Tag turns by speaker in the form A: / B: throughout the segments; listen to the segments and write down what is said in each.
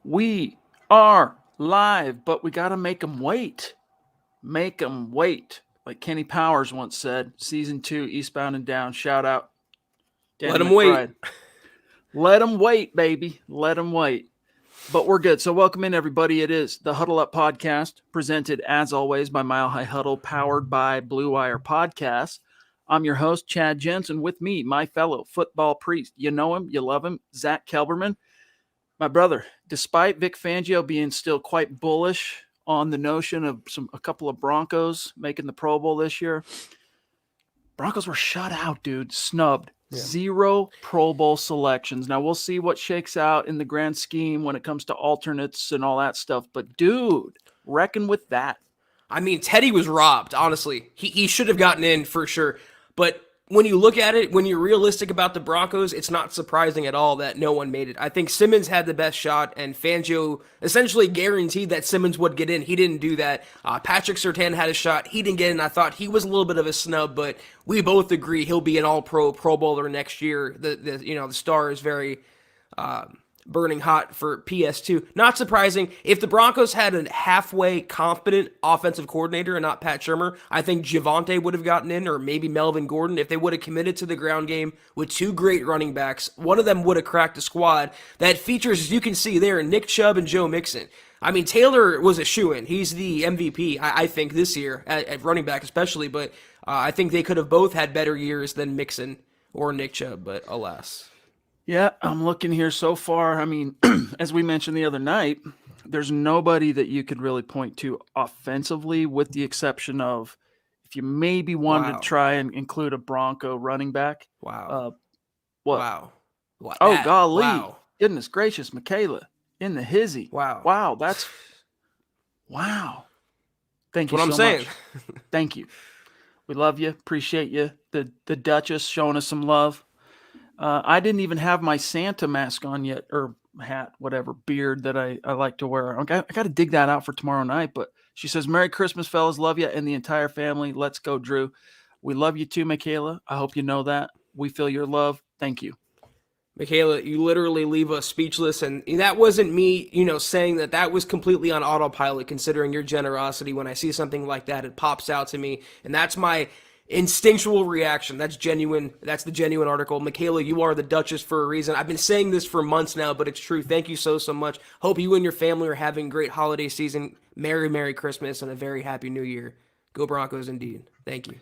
A: We are live, but we got to make them wait. Make them wait. Like Kenny Powers once said, season 2, Eastbound and Down. Shout out,
B: Let
A: Danny
B: him wait.
A: McBride. Let them wait, baby. Let them wait. But we're good. So, welcome in, everybody. It is the Huddle Up podcast, presented as always by Mile High Huddle, powered by Blue Wire Podcasts. I'm your host, Chad Jensen. With me, my fellow football priest. You know him, you love him, Zack Kelberman. My brother, despite Vic Fangio being still quite bullish on the notion of a couple of Broncos making the Pro Bowl this year, Broncos were shut out, dude. Snubbed.
B: Yeah.
A: 0 Pro Bowl selections. Now we'll see what shakes out in the grand scheme when it comes to alternates and all that stuff. But dude, reckon with that.
B: I mean, Teddy was robbed, honestly. He should have gotten in for sure. But when you look at it, when you're realistic about the Broncos, it's not surprising at all that no one made it. I think Simmons had the best shot, and Fangio essentially guaranteed that Simmons would get in. He didn't do that. Patrick Surtain had a shot. He didn't get in. I thought he was a little bit of a snub, but we both agree he'll be an all-pro Pro Bowler next year. The star is very burning hot for PS2. Not surprising. If the Broncos had a halfway competent offensive coordinator and not Pat Shurmur, I think Javonte would have gotten in, or maybe Melvin Gordon. If they would have committed to the ground game with 2 great running backs, one of them would have cracked a squad that features, as you can see there, Nick Chubb and Joe Mixon. I mean, Taylor was a shoo-in. He's the MVP, I think, this year, at running back especially, but I think they could have both had better years than Mixon or Nick Chubb, but alas.
A: Yeah, I'm looking here so far. I mean, as we mentioned the other night, there's nobody that you could really point to offensively, with the exception of if you maybe wanted to try and include a Bronco running back.
B: Wow.
A: What?
B: Wow.
A: Oh, golly. Wow. Goodness gracious, Michaela in the hizzy.
B: Wow.
A: Wow, that's wow. Thank you
B: so much. That's what I'm saying.
A: Thank you. We love you. Appreciate you. The Duchess showing us some love. I didn't even have my Santa mask on yet, or hat, whatever, beard that I like to wear. I got to dig that out for tomorrow night. But she says, Merry Christmas, fellas. Love you and the entire family. Let's go, Drew. We love you too, Michaela. I hope you know that. We feel your love. Thank you.
B: Michaela, you literally leave us speechless, and that wasn't me, saying that was completely on autopilot, considering your generosity. When I see something like that, it pops out to me, and that's my instinctual reaction. That's genuine. That's the genuine article. Michaela, you are the Duchess for a reason. I've been saying this for months now, but it's true. Thank you so much. Hope you and your family are having a great holiday season. Merry Christmas and a very happy New Year. Go Broncos indeed. Thank you.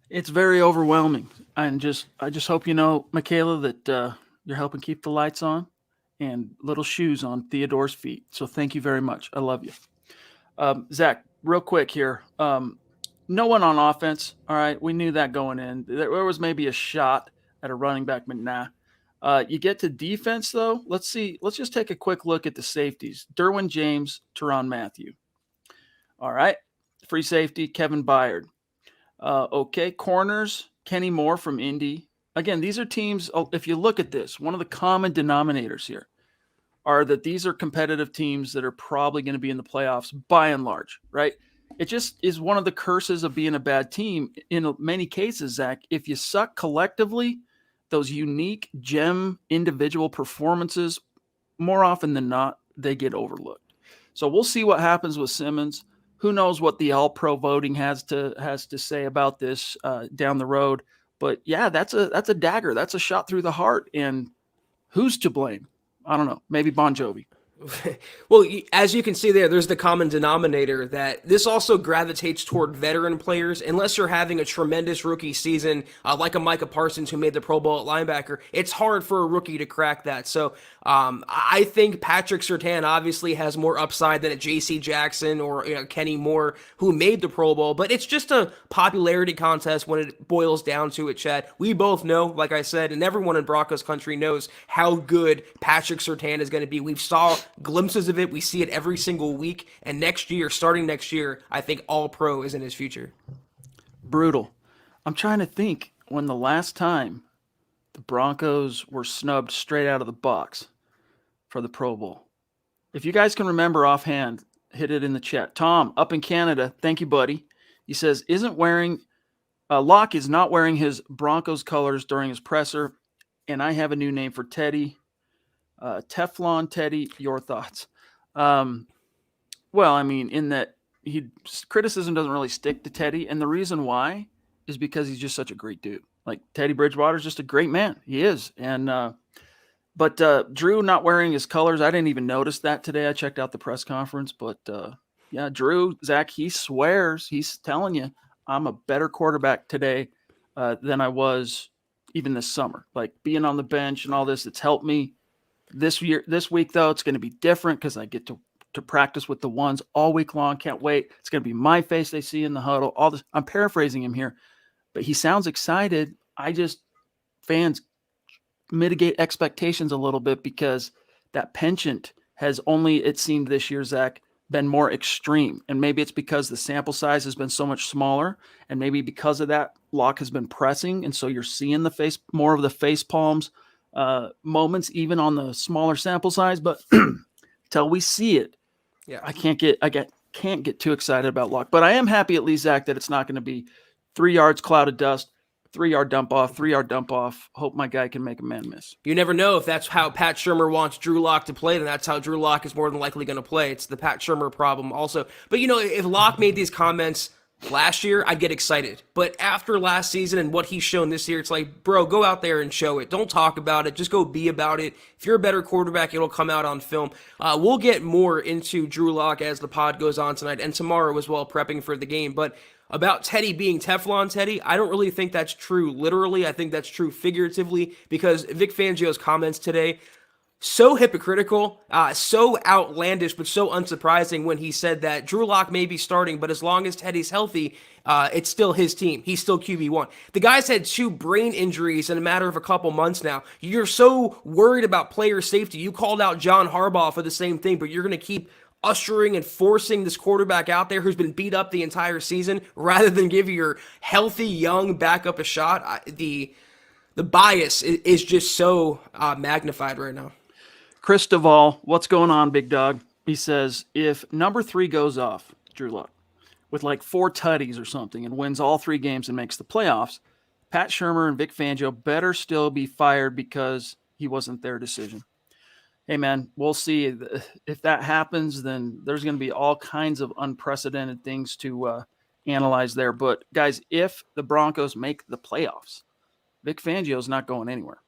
A: It's very overwhelming. I just hope you know, Michaela, that you're helping keep the lights on and little shoes on Theodore's feet. So thank you very much. I love you. Zach, real quick here. No one on offense. All right. We knew that going in. There was maybe a shot at a running back, but nah. You get to defense, though. Let's see. Let's just take a quick look at the safeties. Derwin James, Tyrann Mathieu. All right. Free safety, Kevin Byard. Okay. Corners, Kenny Moore from Indy. Again, these are teams, if you look at this, one of the common denominators here are that these are competitive teams that are probably going to be in the playoffs by and large, right? It just is one of the curses of being a bad team. In many cases, Zach, if you suck collectively, those unique gem individual performances, more often than not, they get overlooked. So we'll see what happens with Simmons. Who knows what the All-Pro voting has to say about this down the road. But yeah, that's a dagger. That's a shot through the heart. And who's to blame? I don't know. Maybe Bon Jovi.
B: Well, as you can see there's the common denominator that this also gravitates toward veteran players. Unless you're having a tremendous rookie season, like a Micah Parsons who made the Pro Bowl at linebacker, it's hard for a rookie to crack that. So I think Patrick Surtain obviously has more upside than a J.C. Jackson or Kenny Moore who made the Pro Bowl, but it's just a popularity contest when it boils down to it, Chad. We both know, like I said, and everyone in Broncos country knows how good Patrick Surtain is going to be. We've saw glimpses of it. We see it every single week. And starting next year, I think All-Pro is in his future.
A: Brutal. I'm trying to think when the last time the Broncos were snubbed straight out of the box for the Pro Bowl. If you guys can remember offhand, hit it in the chat. Tom, up in Canada, thank you, buddy. He says, Locke is not wearing his Broncos colors during his presser, and I have a new name for Teddy. Teflon Teddy, your thoughts? Um, well, I mean, in that criticism doesn't really stick to Teddy, and the reason why is because he's just such a great dude. Like Teddy Bridgewater's just a great man. He is, and but Drew not wearing his colors, I didn't even notice that today. I checked out the press conference, but yeah, Drew, Zach, he swears, he's telling you, I'm a better quarterback today than I was even this summer. Like being on the bench and all this, it's helped me. This week though, it's going to be different because I get to practice with the ones all week long. Can't wait. It's going to be my face they see in the huddle. All this. I'm paraphrasing him here, but he sounds excited. Fans mitigate expectations a little bit because that penchant has only, it seemed this year, Zach, been more extreme. And maybe it's because the sample size has been so much smaller. And maybe because of that, Locke has been pressing. And so you're seeing more of the face palms moments, even on the smaller sample size. But till we see it,
B: yeah,
A: I can't get too excited about Locke. But I am happy at least, Zach, that it's not going to be 3 yards, cloud of dust, 3-yard dump off, 3-yard dump off. Hope my guy can make a man miss.
B: You never know if that's how Pat Shurmur wants Drew Lock to play, then that's how Drew Lock is more than likely going to play. It's the Pat Shurmur problem also. But, if Lock made these comments last year, I'd get excited. But after last season and what he's shown this year, it's like, bro, go out there and show it. Don't talk about it. Just go be about it. If you're a better quarterback, it'll come out on film. We'll get more into Drew Lock as the pod goes on tonight and tomorrow as well, prepping for the game. But about Teddy being Teflon Teddy, I don't really think that's true literally. I think that's true figuratively because Vic Fangio's comments today, so hypocritical, so outlandish, but so unsurprising when he said that Drew Lock may be starting, but as long as Teddy's healthy, it's still his team. He's still QB1. The guy's had 2 brain injuries in a matter of a couple months now. You're so worried about player safety. You called out John Harbaugh for the same thing, but you're going to keep ushering and forcing this quarterback out there who's been beat up the entire season rather than give your healthy young backup a shot. The bias is just so magnified right now.
A: Chris Duvall, what's going on, big dog? He says, if number 3 goes off, Drew Lock, with like 4 tutties or something and wins all 3 games and makes the playoffs, Pat Shurmur and Vic Fangio better still be fired because he wasn't their decision. Hey, man, we'll see. If that happens, then there's going to be all kinds of unprecedented things to analyze there. But, guys, if the Broncos make the playoffs, Vic Fangio's not going anywhere.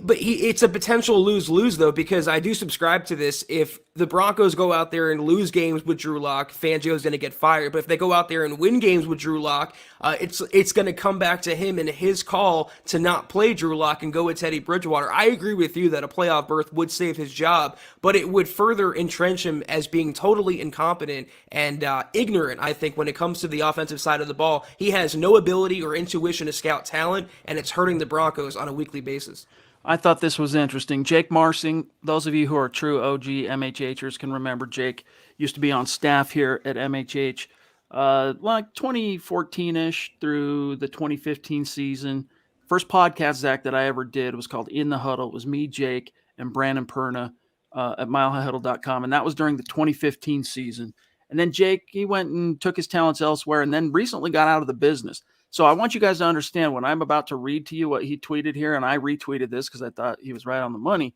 B: But it's a potential lose-lose, though, because I do subscribe to this. If the Broncos go out there and lose games with Drew Lock, Fangio's going to get fired. But if they go out there and win games with Drew Lock, it's going to come back to him and his call to not play Drew Lock and go with Teddy Bridgewater. I agree with you that a playoff berth would save his job, but it would further entrench him as being totally incompetent and ignorant, I think, when it comes to the offensive side of the ball. He has no ability or intuition to scout talent, and it's hurting the Broncos on a weekly basis.
A: I thought this was interesting. Jake Marsing, those of you who are true OG MHHers can remember Jake used to be on staff here at MHH like 2014-ish through the 2015 season. First podcast, Zach, that I ever did was called In the Huddle. It was me, Jake, and Brandon Perna at milehighhuddle.com, and that was during the 2015 season. And then Jake, he went and took his talents elsewhere and then recently got out of the business. So I want you guys to understand when I'm about to read to you what he tweeted here, and I retweeted this because I thought he was right on the money.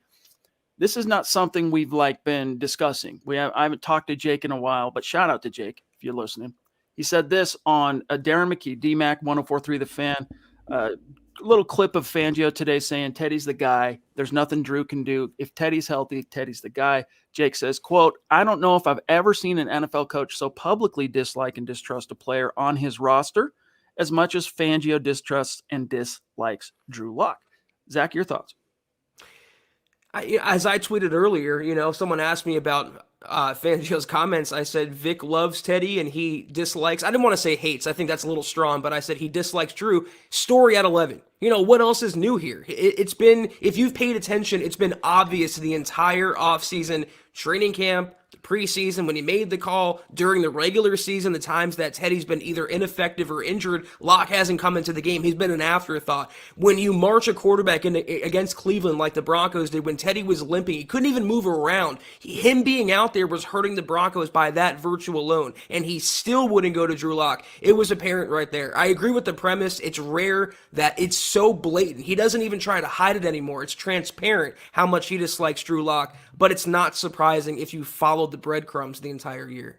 A: This is not something we've been discussing. I haven't talked to Jake in a while, but shout out to Jake if you're listening. He said this on Darren McKee, DMAC 104.3 The Fan. Little clip of Fangio today saying Teddy's the guy. There's nothing Drew can do. If Teddy's healthy, Teddy's the guy. Jake says, quote, I don't know if I've ever seen an NFL coach so publicly dislike and distrust a player on his roster as much as Fangio distrusts and dislikes Drew Lock. Zach, your thoughts?
B: As I tweeted earlier, someone asked me about Fangio's comments. I said Vic loves Teddy and he dislikes. I didn't want to say hates. I think that's a little strong, but I said he dislikes Drew. Story at 11. What else is new here? It's been, if you've paid attention, it's been obvious the entire offseason, training camp, the preseason, when he made the call, during the regular season, the times that Teddy's been either ineffective or injured, Locke hasn't come into the game. He's been an afterthought. When you march a quarterback against Cleveland like the Broncos did, when Teddy was limping, he couldn't even move around. Him being out out there was hurting the Broncos by that virtue alone, and he still wouldn't go to Drew Lock. It was apparent right there. I agree with the premise. It's rare that it's so blatant. He doesn't even try to hide it anymore. It's transparent how much he dislikes Drew Lock, but it's not surprising if you followed the breadcrumbs the entire year.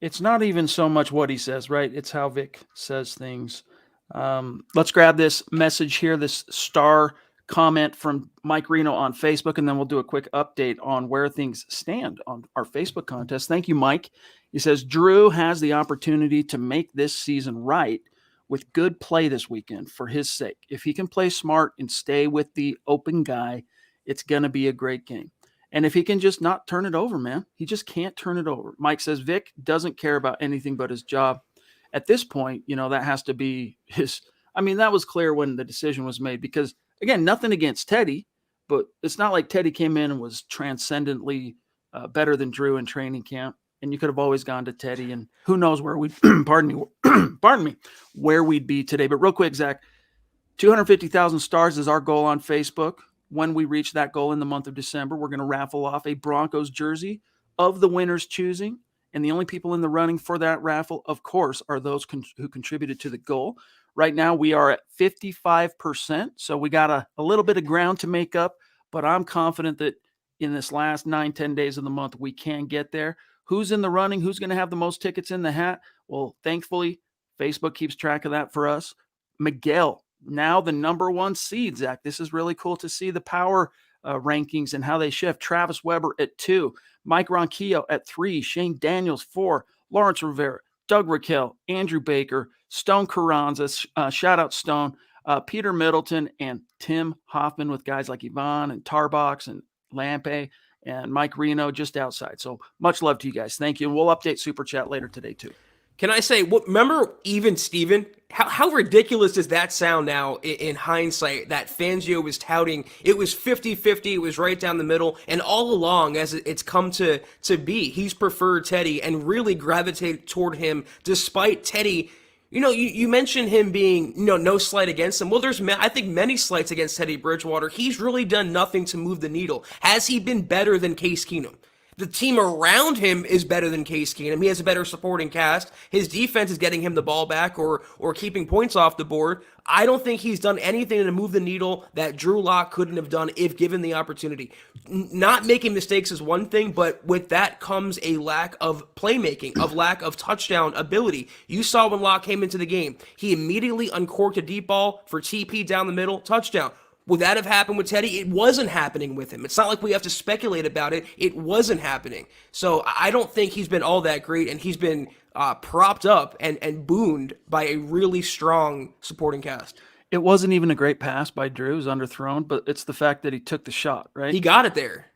A: It's not even so much what he says, right? It's how Vic says things. Let's grab this message here, this star comment from Mike Reno on Facebook, and then we'll do a quick update on where things stand on our Facebook contest. Thank you, Mike. He says, Drew has the opportunity to make this season right with good play this weekend for his sake. If he can play smart and stay with the open guy, it's going to be a great game. And if he can just not turn it over, man, he just can't turn it over. Mike says Vic doesn't care about anything but his job. At this point, that has to be his. I mean, that was clear when the decision was made because, again, nothing against Teddy, but it's not like Teddy came in and was transcendently better than Drew in training camp. And you could have always gone to Teddy, and who knows where we'd, pardon me, where we'd be today. But real quick, Zach, 250,000 stars is our goal on Facebook. When we reach that goal in the month of December, we're going to raffle off a Broncos jersey of the winner's choosing. And the only people in the running for that raffle, of course, are those who contributed to the goal. Right now, we are at 55%. So we got a little bit of ground to make up. But I'm confident that in this last 9-10 days of the month, we can get there. Who's in the running? Who's going to have the most tickets in the hat? Well, thankfully, Facebook keeps track of that for us. Miguel, now the number one seed, Zach. This is really cool to see the power rankings and how they shift. Travis Weber at 2, Mike Ronquillo at 3, Shane Daniels 4, Lawrence Rivera, Doug Raquel, Andrew Baker, Stone Carranza, shout out Stone, Peter Middleton, and Tim Hoffman with guys like Yvonne and Tarbox and Lampe and Mike Reno just outside. So much love to you guys. Thank you. And we'll update Super Chat later today too.
B: Can I say, remember even Steven? How ridiculous does that sound now in hindsight that Fangio was touting? It was 50-50, it was right down the middle, and all along as it's come to be, he's preferred Teddy and really gravitated toward him despite Teddy. You mentioned him being, no slight against him. Well, there's, I think, many slights against Teddy Bridgewater. He's really done nothing to move the needle. Has he been better than Case Keenum? The team around him is better than Case Keenum. He has a better supporting cast. His defense is getting him the ball back or keeping points off the board. I don't think he's done anything to move the needle that Drew Lock couldn't have done if given the opportunity. Not making mistakes is one thing, but with that comes a lack of playmaking, of lack of touchdown ability. You saw when Lock came into the game, he immediately uncorked a deep ball for TP down the middle, touchdown. Would that have happened with Teddy? It wasn't happening with him. It's not like we have to speculate about it. It wasn't happening. So I don't think he's been all that great, and he's been propped up and booned by a really strong supporting cast.
A: It wasn't even a great pass by Drew. It was underthrown, but it's the fact that he took the shot, right?
B: He got it there.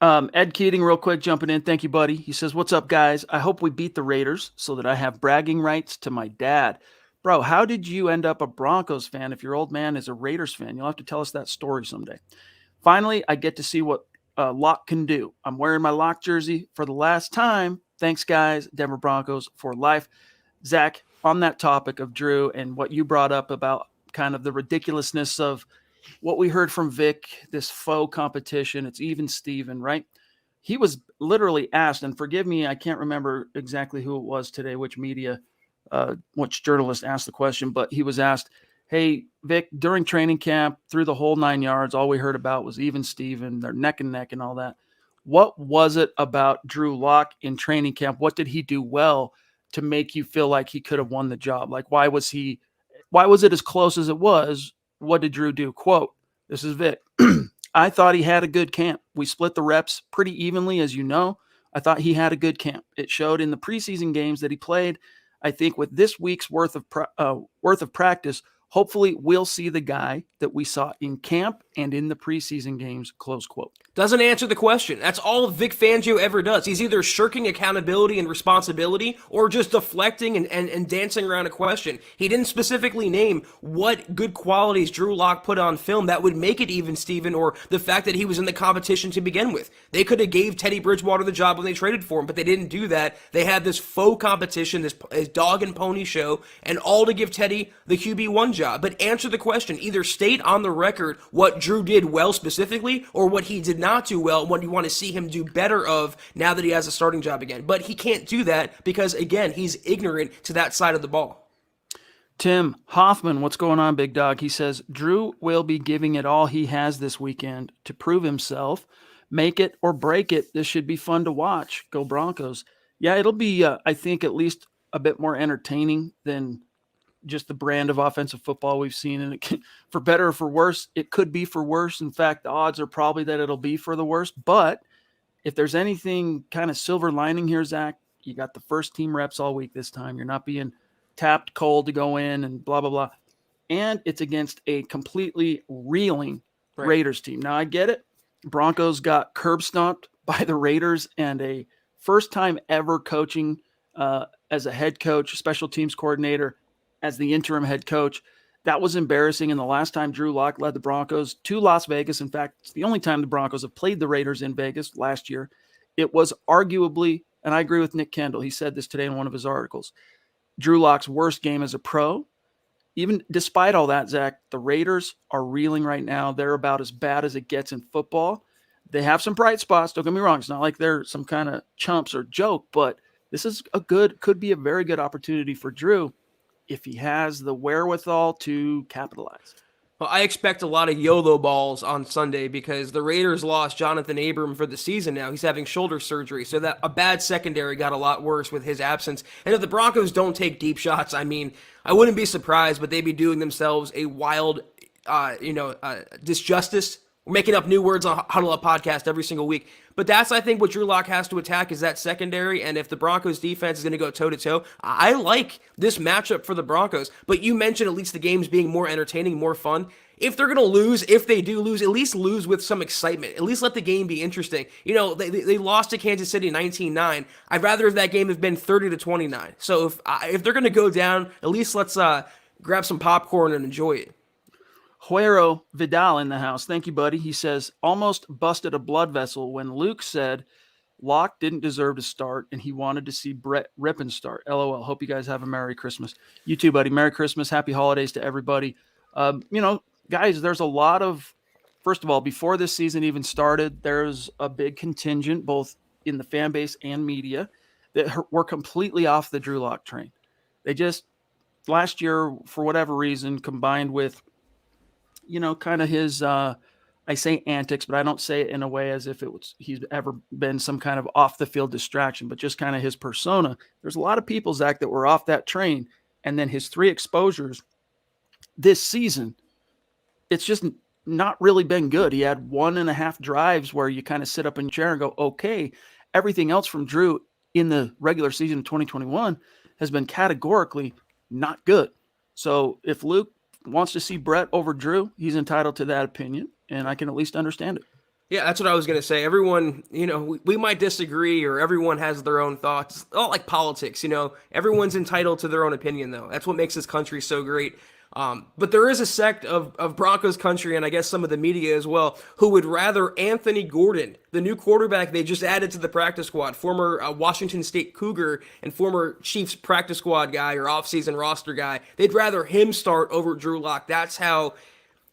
A: Ed Keating, real quick, jumping in. Thank you, buddy. He says, what's up, guys? I hope we beat the Raiders so that I have bragging rights to my dad. Bro, how did you end up a Broncos fan if your old man is a Raiders fan? You'll have to tell us that story someday. Finally, I get to see what Lock can do. I'm wearing my Lock jersey for the last time. Thanks, guys. Denver Broncos for life. Zach, on that topic of Drew and what you brought up about kind of the ridiculousness of what we heard from Vic, this faux competition, it's even Steven, right? He was literally asked, and forgive me, I can't remember exactly who it was today, which journalist asked the question, but he was asked, hey, Vic, during training camp, through the whole 9 yards, all we heard about was even Steven, they're neck and neck and all that. What was it about Drew Lock in training camp? What did he do well to make you feel like he could have won the job? Like, why was it as close as it was? What did Drew do? Quote, this is Vic. I thought he had a good camp. We split the reps pretty evenly, as you know. I thought he had a good camp. It showed in the preseason games that he played. I think with this week's worth of practice, hopefully we'll see the guy that we saw in camp and in the preseason games, close quote.
B: Doesn't answer the question. That's all Vic Fangio ever does. He's either shirking accountability and responsibility or just deflecting and dancing around a question. He didn't specifically name what good qualities Drew Lock put on film that would make it even Steven, or the fact that he was in the competition to begin with. They could have gave Teddy Bridgewater the job when they traded for him, but they didn't do that. They had this faux competition, this dog and pony show, and all to give Teddy the QB1 job, but answer the question. Either state on the record what Drew did well specifically or what he did not do well and what you want to see him do better of now that he has a starting job again. But he can't do that because, again, he's ignorant to that side of the ball.
A: Tim Hoffman, what's going on, big dog? He says, Drew will be giving it all he has this weekend to prove himself. Make it or break it. This should be fun to watch. Go Broncos. Yeah, it'll be, I think, at least a bit more entertaining than just the brand of offensive football we've seen. And it can, for better or for worse, it could be for worse. In fact, the odds are probably that it'll be for the worst. But if there's anything kind of silver lining here, Zach, you got the first team reps all week this time. You're not being tapped cold to go in and blah, blah, blah. And it's against a completely reeling Raiders team. Now, I get it. Broncos got curb stomped by the Raiders, and a first time ever coaching as a head coach, special teams coordinator, as the interim head coach. That was embarrassing. And the last time Drew Lock led the Broncos to Las Vegas, in fact, it's the only time the Broncos have played the Raiders in Vegas last year. It was arguably, and I agree with Nick Kendall, he said this today in one of his articles, Drew Lock's worst game as a pro. Even despite all that, Zach, the Raiders are reeling right now. They're about as bad as it gets in football. They have some bright spots. Don't get me wrong. It's not like they're some kind of chumps or joke, but this is could be a very good opportunity for Drew if he has the wherewithal to capitalize.
B: Well, I expect a lot of YOLO balls on Sunday because the Raiders lost Jonathan Abram for the season now. He's having shoulder surgery, so that a bad secondary got a lot worse with his absence. And if the Broncos don't take deep shots, I mean, I wouldn't be surprised, but they'd be doing themselves a wild, disjustice. We're making up new words on Huddle Up podcast every single week. But that's, I think, what Drew Lock has to attack is that secondary. And if the Broncos defense is going to go toe-to-toe, I like this matchup for the Broncos. But you mentioned at least the games being more entertaining, more fun. If they're going to lose, if they do lose, at least lose with some excitement. At least let the game be interesting. You know, they lost to Kansas City 19-9. I'd rather have that game have been 30-29. So if they're going to go down, at least let's grab some popcorn and enjoy it.
A: Juero Vidal in the house. Thank you, buddy. He says, almost busted a blood vessel when Luke said Locke didn't deserve to start and he wanted to see Brett Rippon start. LOL. Hope you guys have a Merry Christmas. You too, buddy. Merry Christmas. Happy holidays to everybody. Guys, there's a lot of, first of all, before this season even started, there's a big contingent, both in the fan base and media, that were completely off the Drew Lock train. They just, last year, for whatever reason, combined with kind of his, I say antics, but I don't say it in a way as if he's ever been some kind of off the field distraction, but just kind of his persona. There's a lot of people, Zach, that were off that train. And then his 3 exposures this season, it's just not really been good. He had 1.5 drives where you kind of sit up in your chair and go, okay. Everything else from Drew in the regular season of 2021 has been categorically not good. So if Luke wants to see Brett over Drew, he's entitled to that opinion, and I can at least understand it.
B: Yeah, that's what I was going to say. Everyone, we might disagree or everyone has their own thoughts. It's not like politics, Everyone's entitled to their own opinion, though. That's what makes this country so great. But there is a sect of Broncos country, and I guess some of the media as well, who would rather Anthony Gordon, the new quarterback they just added to the practice squad, former Washington State Cougar and former Chiefs practice squad guy or offseason roster guy, they'd rather him start over Drew Lock. That's how,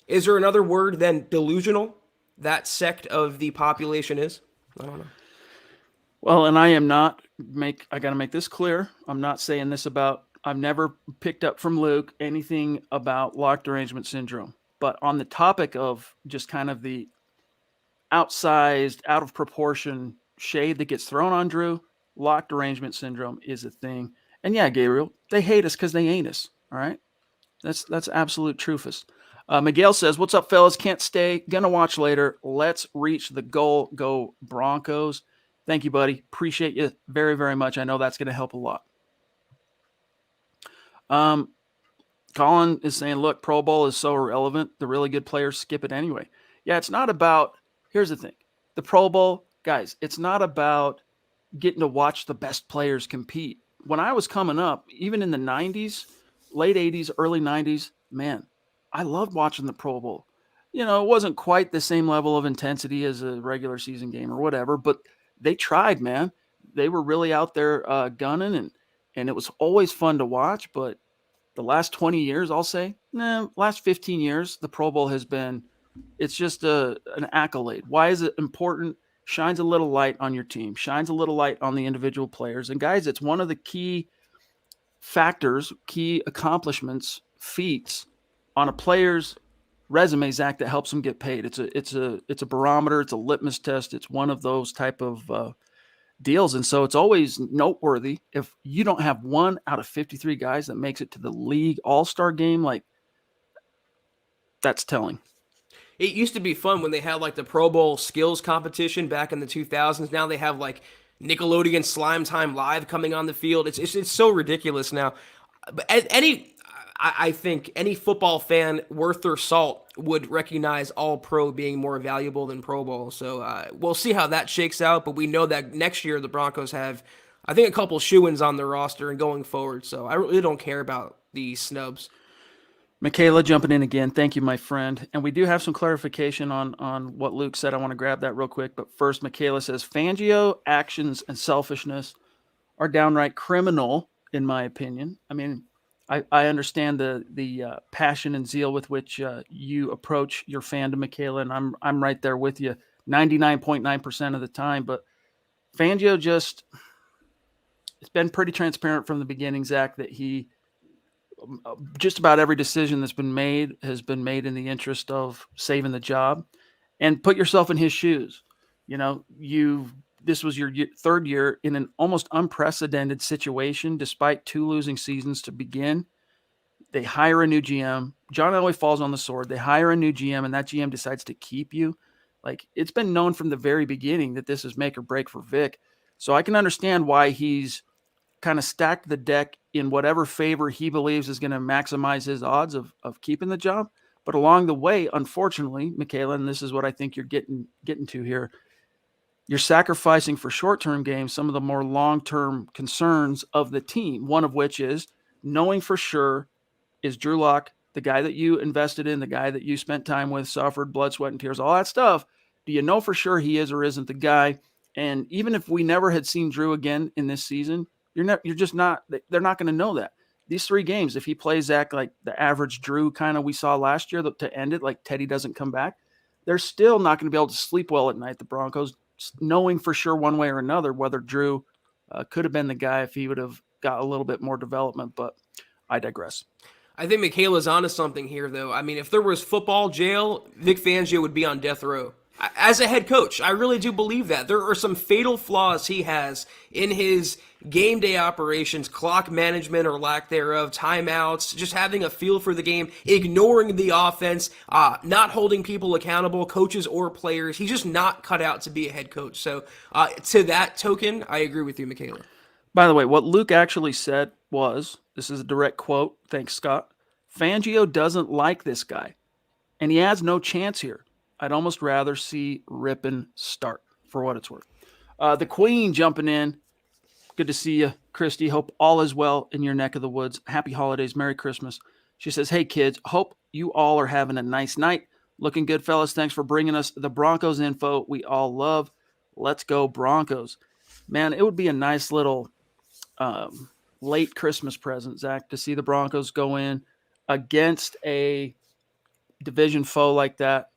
B: is there another word than delusional that sect of the population is? I don't know.
A: Well, and I got to make this clear. I'm not saying this I've never picked up from Luke anything about locked derangement syndrome. But on the topic of just kind of the outsized, out of proportion shade that gets thrown on Drew, locked derangement syndrome is a thing. And yeah, Gabriel, they hate us because they ain't us. All right. That's absolute truthful. Miguel says, what's up, fellas? Can't stay. Gonna watch later. Let's reach the goal. Go Broncos. Thank you, buddy. Appreciate you very, very much. I know that's going to help a lot. Colin is saying, look, Pro Bowl is so irrelevant. The really good players skip it anyway. Yeah, it's not about, here's the thing. The Pro Bowl, guys, it's not about getting to watch the best players compete. When I was coming up, even in the 90s, late 80s, early 90s, man, I loved watching the Pro Bowl. It wasn't quite the same level of intensity as a regular season game or whatever, but they tried, man. They were really out there gunning, and it was always fun to watch. But the last 20 years, I'll say, Last 15 years, the Pro Bowl has been, it's just an accolade. Why is it important? Shines a little light on your team, shines a little light on the individual players. And guys, it's one of the key factors, key accomplishments, feats on a player's resume, Zach, that helps them get paid. It's a barometer. It's a litmus test. It's one of those type of deals. And so it's always noteworthy if you don't have 1 out of 53 guys that makes it to the league all-star game. Like, that's telling.
B: It used to be fun when they had like the Pro Bowl skills competition back in the 2000s. Now they have like Nickelodeon Slime Time Live coming on the field. It's so ridiculous now. But I think any football fan worth their salt would recognize All Pro being more valuable than Pro Bowl. So we'll see how that shakes out. But we know that next year the Broncos have, I think, a couple shoo-ins on their roster and going forward. So I really don't care about the snubs.
A: Michaela jumping in again. Thank you, my friend. And we do have some clarification on what Luke said. I want to grab that real quick. But first, Michaela says, Fangio actions and selfishness are downright criminal, in my opinion. I mean, I understand the passion and zeal with which you approach your fandom, Michaela, and I'm right there with you 99.9% of the time. But Fangio it's been pretty transparent from the beginning, Zach, that he just about every decision that's been made has been made in the interest of saving the job. And put yourself in his shoes. You know, this was your third year in an almost unprecedented situation, despite 2 losing seasons to begin. They hire a new GM. John Elway falls on the sword. They hire a new GM, and that GM decides to keep you. Like, it's been known from the very beginning that this is make or break for Vic. So I can understand why he's kind of stacked the deck in whatever favor he believes is going to maximize his odds of keeping the job. But along the way, unfortunately, Michaela, and this is what I think you're getting to here, you're sacrificing for short-term games some of the more long-term concerns of the team, one of which is knowing for sure, is Drew Lock the guy that you invested in, the guy that you spent time with, suffered blood, sweat, and tears, all that stuff. Do you know for sure he is or isn't the guy? And even if we never had seen Drew again in this season, they're not going to know that. These 3 games, if he plays Zach like the average Drew kind of we saw last year to end it, like Teddy doesn't come back, they're still not going to be able to sleep well at night, the Broncos, knowing for sure one way or another whether Drew could have been the guy if he would have got a little bit more development. But I digress.
B: I think Michaela's onto something here, though. I mean, if there was football jail, Vic Fangio would be on death row. As a head coach, I really do believe that. There are some fatal flaws he has in his game day operations, clock management or lack thereof, timeouts, just having a feel for the game, ignoring the offense, not holding people accountable, coaches or players. He's just not cut out to be a head coach. So to that token, I agree with you, Michaela.
A: By the way, what Luke actually said was, this is a direct quote, thanks, Scott, Fangio doesn't like this guy, and he has no chance here. I'd almost rather see Rippin start, for what it's worth. The Queen jumping in. Good to see you, Christy. Hope all is well in your neck of the woods. Happy holidays. Merry Christmas. She says, hey, kids, hope you all are having a nice night. Looking good, fellas. Thanks for bringing us the Broncos info we all love. Let's go Broncos. Man, it would be a nice little late Christmas present, Zach, to see the Broncos go in against a division foe like that.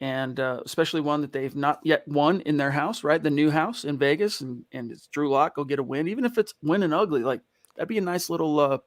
A: And especially one that they've not yet won in their house, right? The new house in Vegas, and it's Drew Lock go get a win, even if it's winning ugly. Like, that'd be a nice little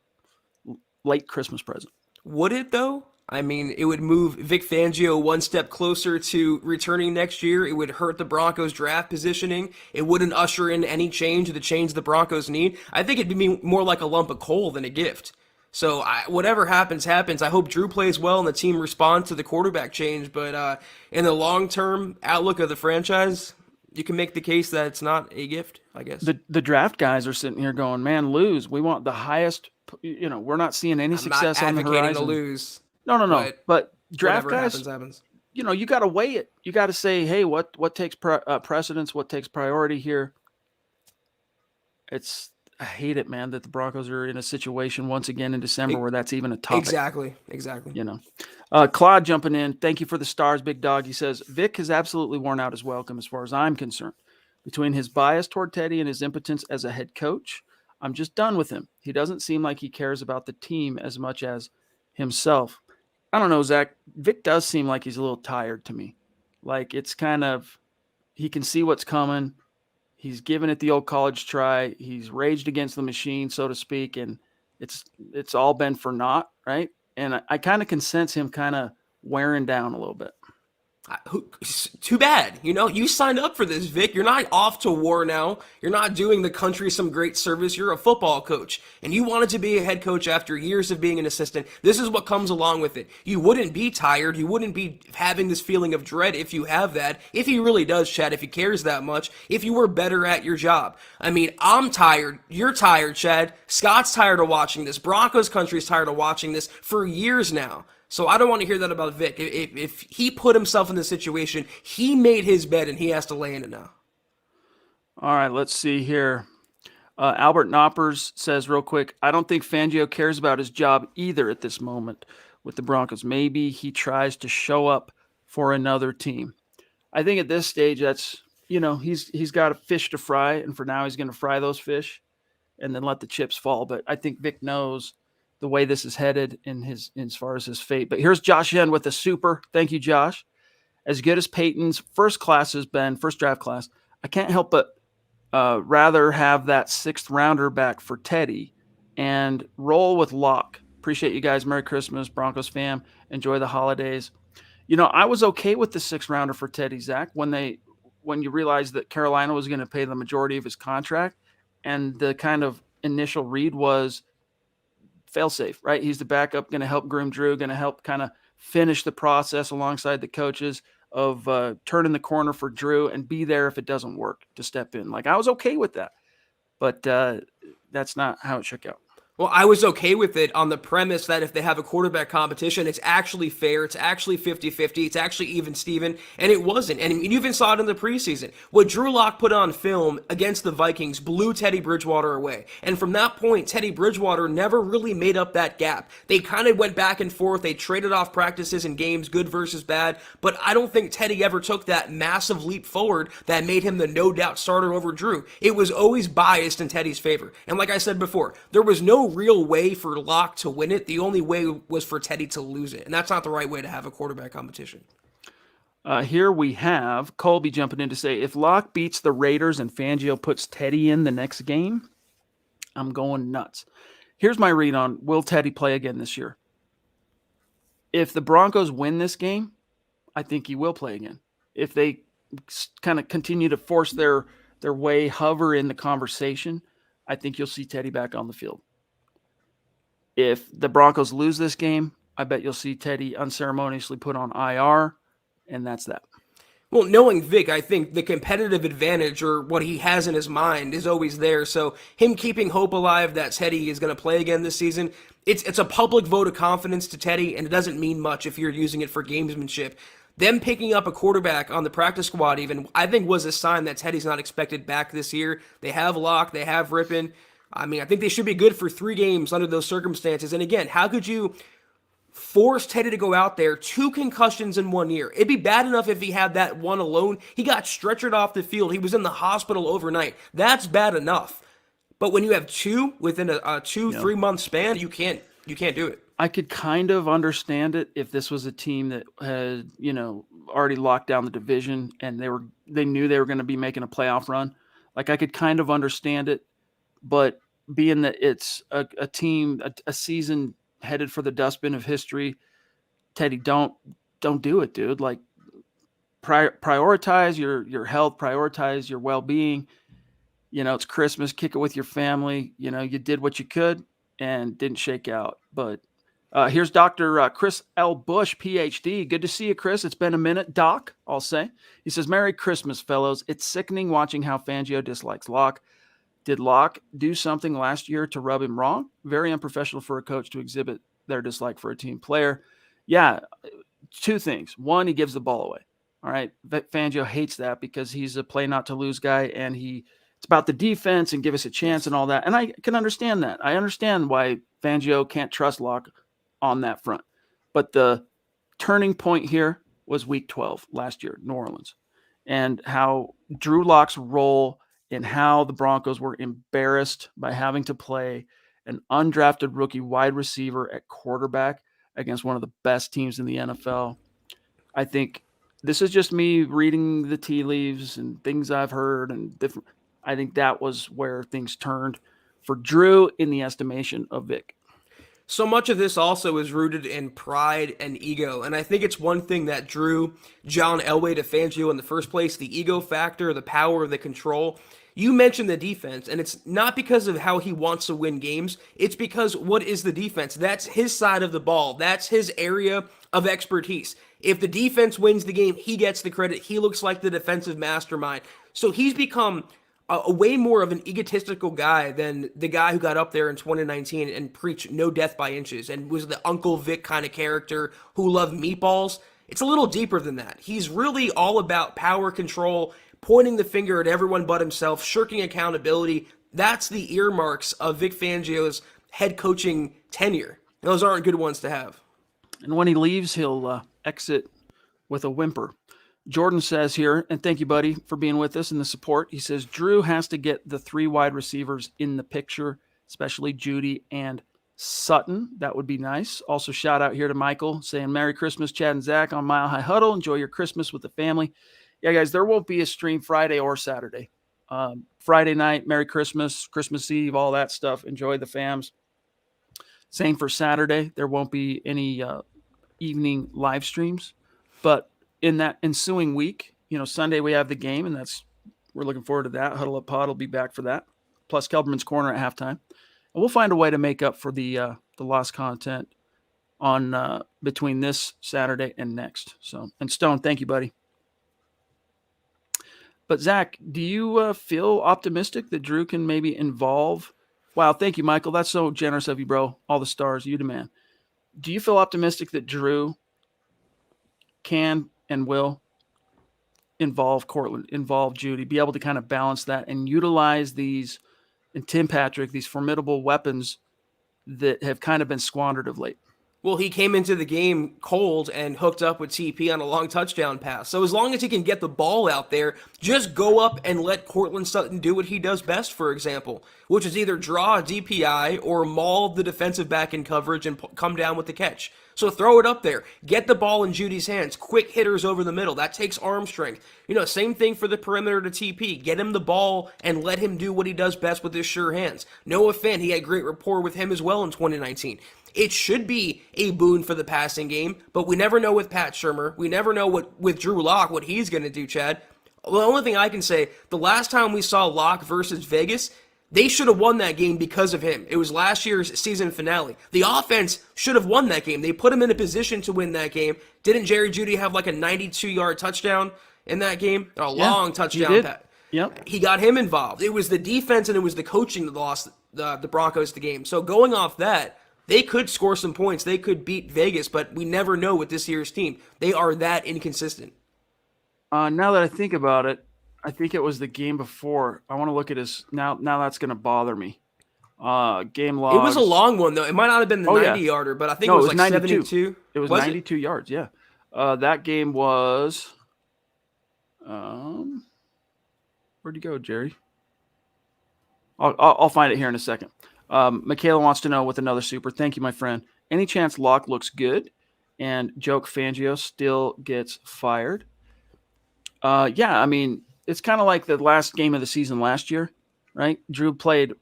A: late Christmas present.
B: Would it, though? I mean, it would move Vic Fangio one step closer to returning next year. It would hurt the Broncos' draft positioning. It wouldn't usher in any change, the change the Broncos need. I think it'd be more like a lump of coal than a gift. So whatever happens. I hope Drew plays well and the team responds to the quarterback change. But in the long-term outlook of the franchise, you can make the case that it's not a gift, I guess.
A: The draft guys are sitting here going, man, lose. We want the highest, we're not seeing any success on the horizon.
B: I'm not advocating to lose.
A: No. But draft guys,
B: happens.
A: You got to weigh it. You got to say, hey, what takes precedence? What takes priority here? I hate it, man, that the Broncos are in a situation once again in December where that's even a topic.
B: Exactly.
A: Claude jumping in. Thank you for the stars, big dog. He says, Vic has absolutely worn out his welcome as far as I'm concerned. Between his bias toward Teddy and his impotence as a head coach, I'm just done with him. He doesn't seem like he cares about the team as much as himself. I don't know, Zach. Vic does seem like he's a little tired to me. Like it's kind of he can see what's coming. He's given it the old college try. He's raged against the machine, so to speak, and it's all been for naught, right? And I kind of can sense him kind of wearing down a little bit.
B: Too bad. You signed up for this, Vic. You're not off to war now. You're not doing the country some great service. You're a football coach, and you wanted to be a head coach after years of being an assistant. This is what comes along with it. You wouldn't be tired. You wouldn't be having this feeling of dread if you have that. If he really does, Chad, if he cares that much, if you were better at your job. I mean, I'm tired. You're tired, Chad. Scott's tired of watching this. Broncos country's tired of watching this for years now. So I don't want to hear that about Vic. If he put himself in this situation, he made his bed and he has to lay in it now.
A: All right, let's see here. Albert Knoppers says real quick, I don't think Fangio cares about his job either at this moment with the Broncos. Maybe he tries to show up for another team. I think at this stage, that's, he's got a fish to fry, and for now he's going to fry those fish and then let the chips fall. But I think Vic knows the way this is headed as far as his fate. But here's Josh Yen with a super. Thank you, Josh. As good as Peyton's first class has been, first draft class, I can't help but rather have that 6th rounder back for Teddy and roll with Locke. Appreciate you guys. Merry Christmas, Broncos fam. Enjoy the holidays. I was okay with the 6th rounder for Teddy, Zach, when you realized that Carolina was going to pay the majority of his contract, and the kind of initial read was fail safe, right? He's the backup, going to help groom Drew, going to help kind of finish the process alongside the coaches of turning the corner for Drew and be there if it doesn't work to step in. Like I was okay with that, but that's not how it shook out.
B: Well, I was okay with it on the premise that if they have a quarterback competition, it's actually fair. It's actually 50-50. It's actually even Steven. And it wasn't. And you even saw it in the preseason. What Drew Lock put on film against the Vikings blew Teddy Bridgewater away. And from that point, Teddy Bridgewater never really made up that gap. They kind of went back and forth. They traded off practices and games, good versus bad. But I don't think Teddy ever took that massive leap forward that made him the no-doubt starter over Drew. It was always biased in Teddy's favor. And like I said before, there was no real way for Locke to win it. The only way was for Teddy to lose it. And that's not the right way to have a quarterback competition.
A: Here we have Colby jumping in to say, if Locke beats the Raiders and Fangio puts Teddy in the next game, I'm going nuts. Here's my read on, will Teddy play again this year? If the Broncos win this game, I think he will play again. If they kind of continue to force their way, hover in the conversation, I think you'll see Teddy back on the field. If the Broncos lose this game, I bet you'll see Teddy unceremoniously put on IR, and that's that.
B: Well, knowing Vic, I think the competitive advantage or what he has in his mind is always there. So him keeping hope alive that Teddy is going to play again this season, it's a public vote of confidence to Teddy, and it doesn't mean much if you're using it for gamesmanship. Them picking up a quarterback on the practice squad even, I think was a sign that Teddy's not expected back this year. They have Locke, they have Rippon. I mean, I think they should be good for 3 games under those circumstances. And again, how could you force Teddy to go out there, 2 concussions in 1 year? It'd be bad enough if he had that one alone. He got stretchered off the field. He was in the hospital overnight. That's bad enough. But when you have 2 within a 2-3 month span, you can't do it.
A: I could kind of understand it if this was a team that had, already locked down the division and they knew they were going to be making a playoff run. Like I could kind of understand it, but being that it's a team, a season headed for the dustbin of history, Teddy, don't do it, dude. Like prioritize your health, prioritize your well-being. It's Christmas, kick it with your family. You did what you could and didn't shake out. But here's Dr. Chris L. Bush, PhD. Good to see you, Chris. It's been a minute. Doc, I'll say. He says, Merry Christmas, fellows. It's sickening watching how Fangio dislikes Locke. Did Locke do something last year to rub him wrong? Very unprofessional for a coach to exhibit their dislike for a team player. Yeah, 2 things. 1, he gives the ball away. All right. Fangio hates that because he's a play not to lose guy, and it's about the defense and give us a chance and all that. And I can understand that. I understand why Fangio can't trust Locke on that front. But the turning point here was week 12 last year, New Orleans, and how Drew Lock's role in how the Broncos were embarrassed by having to play an undrafted rookie wide receiver at quarterback against one of the best teams in the NFL. I think this is just me reading the tea leaves and things I've heard and different. I think that was where things turned for Drew in the estimation of Vic.
B: So much of this also is rooted in pride and ego. And I think it's one thing that drew John Elway to Fangio in the first place, the ego factor, the power, the control. You mentioned the defense, and it's not because of how he wants to win games. It's because what is the defense? That's his side of the ball. That's his area of expertise. If the defense wins the game, he gets the credit. He looks like the defensive mastermind. So he's become a way more of an egotistical guy than the guy who got up there in 2019 and preached no death by inches and was the Uncle Vic kind of character who loved meatballs. It's a little deeper than that. He's really all about power control, pointing the finger at everyone but himself, shirking accountability. That's the earmarks of Vic Fangio's head coaching tenure. Those aren't good ones to have.
A: And when he leaves, he'll exit with a whimper. Jordan says here, and thank you, buddy, for being with us and the support. He says, Drew has to get the 3 wide receivers in the picture, especially Judy and Sutton. That would be nice. Also, shout out here to Michael saying, Merry Christmas, Chad and Zach on Mile High Huddle. Enjoy your Christmas with the family. Yeah, guys, there won't be a stream Friday or Saturday. Friday night, Merry Christmas, Christmas Eve, all that stuff. Enjoy the fams. Same for Saturday. There won't be any evening live streams, but in that ensuing week, Sunday we have the game, and we're looking forward to that. Huddle Up Pod will be back for that, plus Kelberman's Corner at halftime, and we'll find a way to make up for the lost content on between this Saturday and next. So, and Stone, thank you, buddy. But Zach, do you feel optimistic that Drew can maybe involve? Wow, thank you, Michael. That's so generous of you, bro. All the stars, you demand. Do you feel optimistic that Drew can and will involve Cortland, involve Judy, be able to kind of balance that and utilize these, and Tim Patrick, these formidable weapons that have kind of been squandered of late?
B: Well, he came into the game cold and hooked up with TP on a long touchdown pass. So as long as he can get the ball out there, just go up and let Cortland Sutton do what he does best, for example, which is either draw a DPI or maul the defensive back in coverage and come down with the catch. So throw it up there. Get the ball in Judy's hands. Quick hitters over the middle. That takes arm strength. Same thing for the perimeter to TP. Get him the ball and let him do what he does best with his sure hands. Noah Fant, he had great rapport with him as well in 2019. It should be a boon for the passing game, but we never know with Pat Shurmur. We never know with Drew Lock what he's going to do, Chad. Well, the only thing I can say, the last time we saw Lock versus Vegas, they should have won that game because of him. It was last year's season finale. The offense should have won that game. They put him in a position to win that game. Didn't Jerry Jeudy have like a 92-yard touchdown in that game? A long touchdown.
A: Yep.
B: He got him involved. It was the defense and it was the coaching that lost the Broncos the game. So going off that, they could score some points. They could beat Vegas, but we never know with this year's team. They are that inconsistent.
A: Now that I think about it, I think it was the game before. I want to look at his now. Now that's going to bother me. Game logs.
B: It was a long one, though. It might not have been the 90-yarder, but I think it was like
A: 92.
B: 72.
A: It was 92 yards, yeah. That game was where'd you go, Jerry? I'll find it here in a second. Michaela wants to know with another super. Thank you, my friend. Any chance Locke looks good and Joke Fangio still gets fired? Yeah, I mean, it's kind of like the last game of the season last year, right? Drew played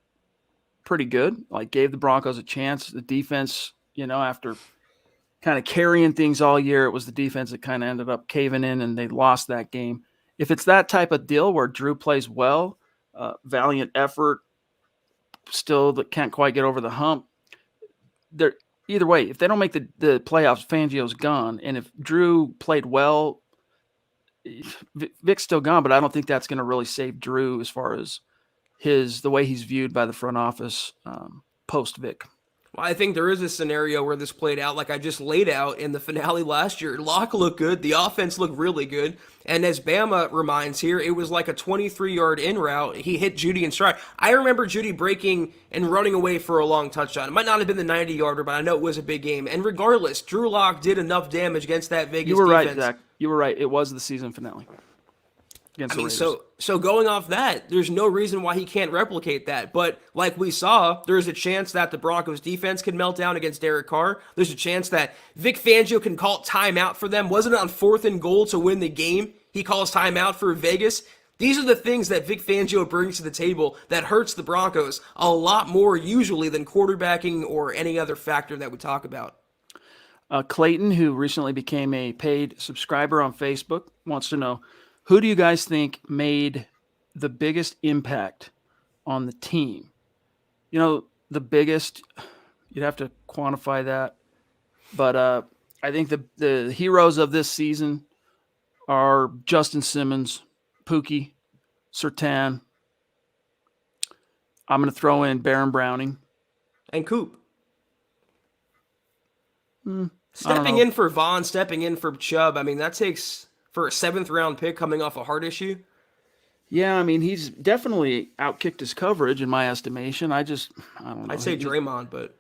A: pretty good, like gave the Broncos a chance. The defense, after kind of carrying things all year, it was the defense that kind of ended up caving in and they lost that game. If it's that type of deal where Drew plays well, valiant effort, still that can't quite get over the hump, either way, if they don't make the playoffs, Fangio's gone. And if Drew played well, Vic's still gone, but I don't think that's going to really save Drew as far as the way he's viewed by the front office post Vic.
B: Well, I think there is a scenario where this played out like I just laid out in the finale last year. Locke looked good. The offense looked really good. And as Bama reminds here, it was like a 23-yard in route. He hit Judy in stride. I remember Judy breaking and running away for a long touchdown. It might not have been the 90-yarder, but I know it was a big game. And regardless, Drew Lock did enough damage against that Vegas defense.
A: You were right, Zach. You were right. It was the season finale. against
B: I
A: the
B: mean,
A: Raiders.
B: so going off that, there's no reason why he can't replicate that. But like we saw, there's a chance that the Broncos defense could melt down against Derek Carr. There's a chance that Vic Fangio can call timeout for them. Wasn't it on 4th and goal to win the game? He calls timeout for Vegas. These are the things that Vic Fangio brings to the table that hurts the Broncos a lot more usually than quarterbacking or any other factor that we talk about.
A: Clayton, who recently became a paid subscriber on Facebook, wants to know, who do you guys think made the biggest impact on the team? You know, the biggest, you'd have to quantify that. But I think the heroes of this season are Justin Simmons, Pookie, Surtain. I'm going to throw in Baron Browning.
B: And Coop.
A: I
B: Stepping
A: don't know.
B: in for Vaughn, stepping in for Chubb, I mean, that takes, for a 7th round pick coming off a heart issue.
A: Yeah, I mean, he's definitely outkicked his coverage in my estimation. I don't know.
B: I'd say Draymond, but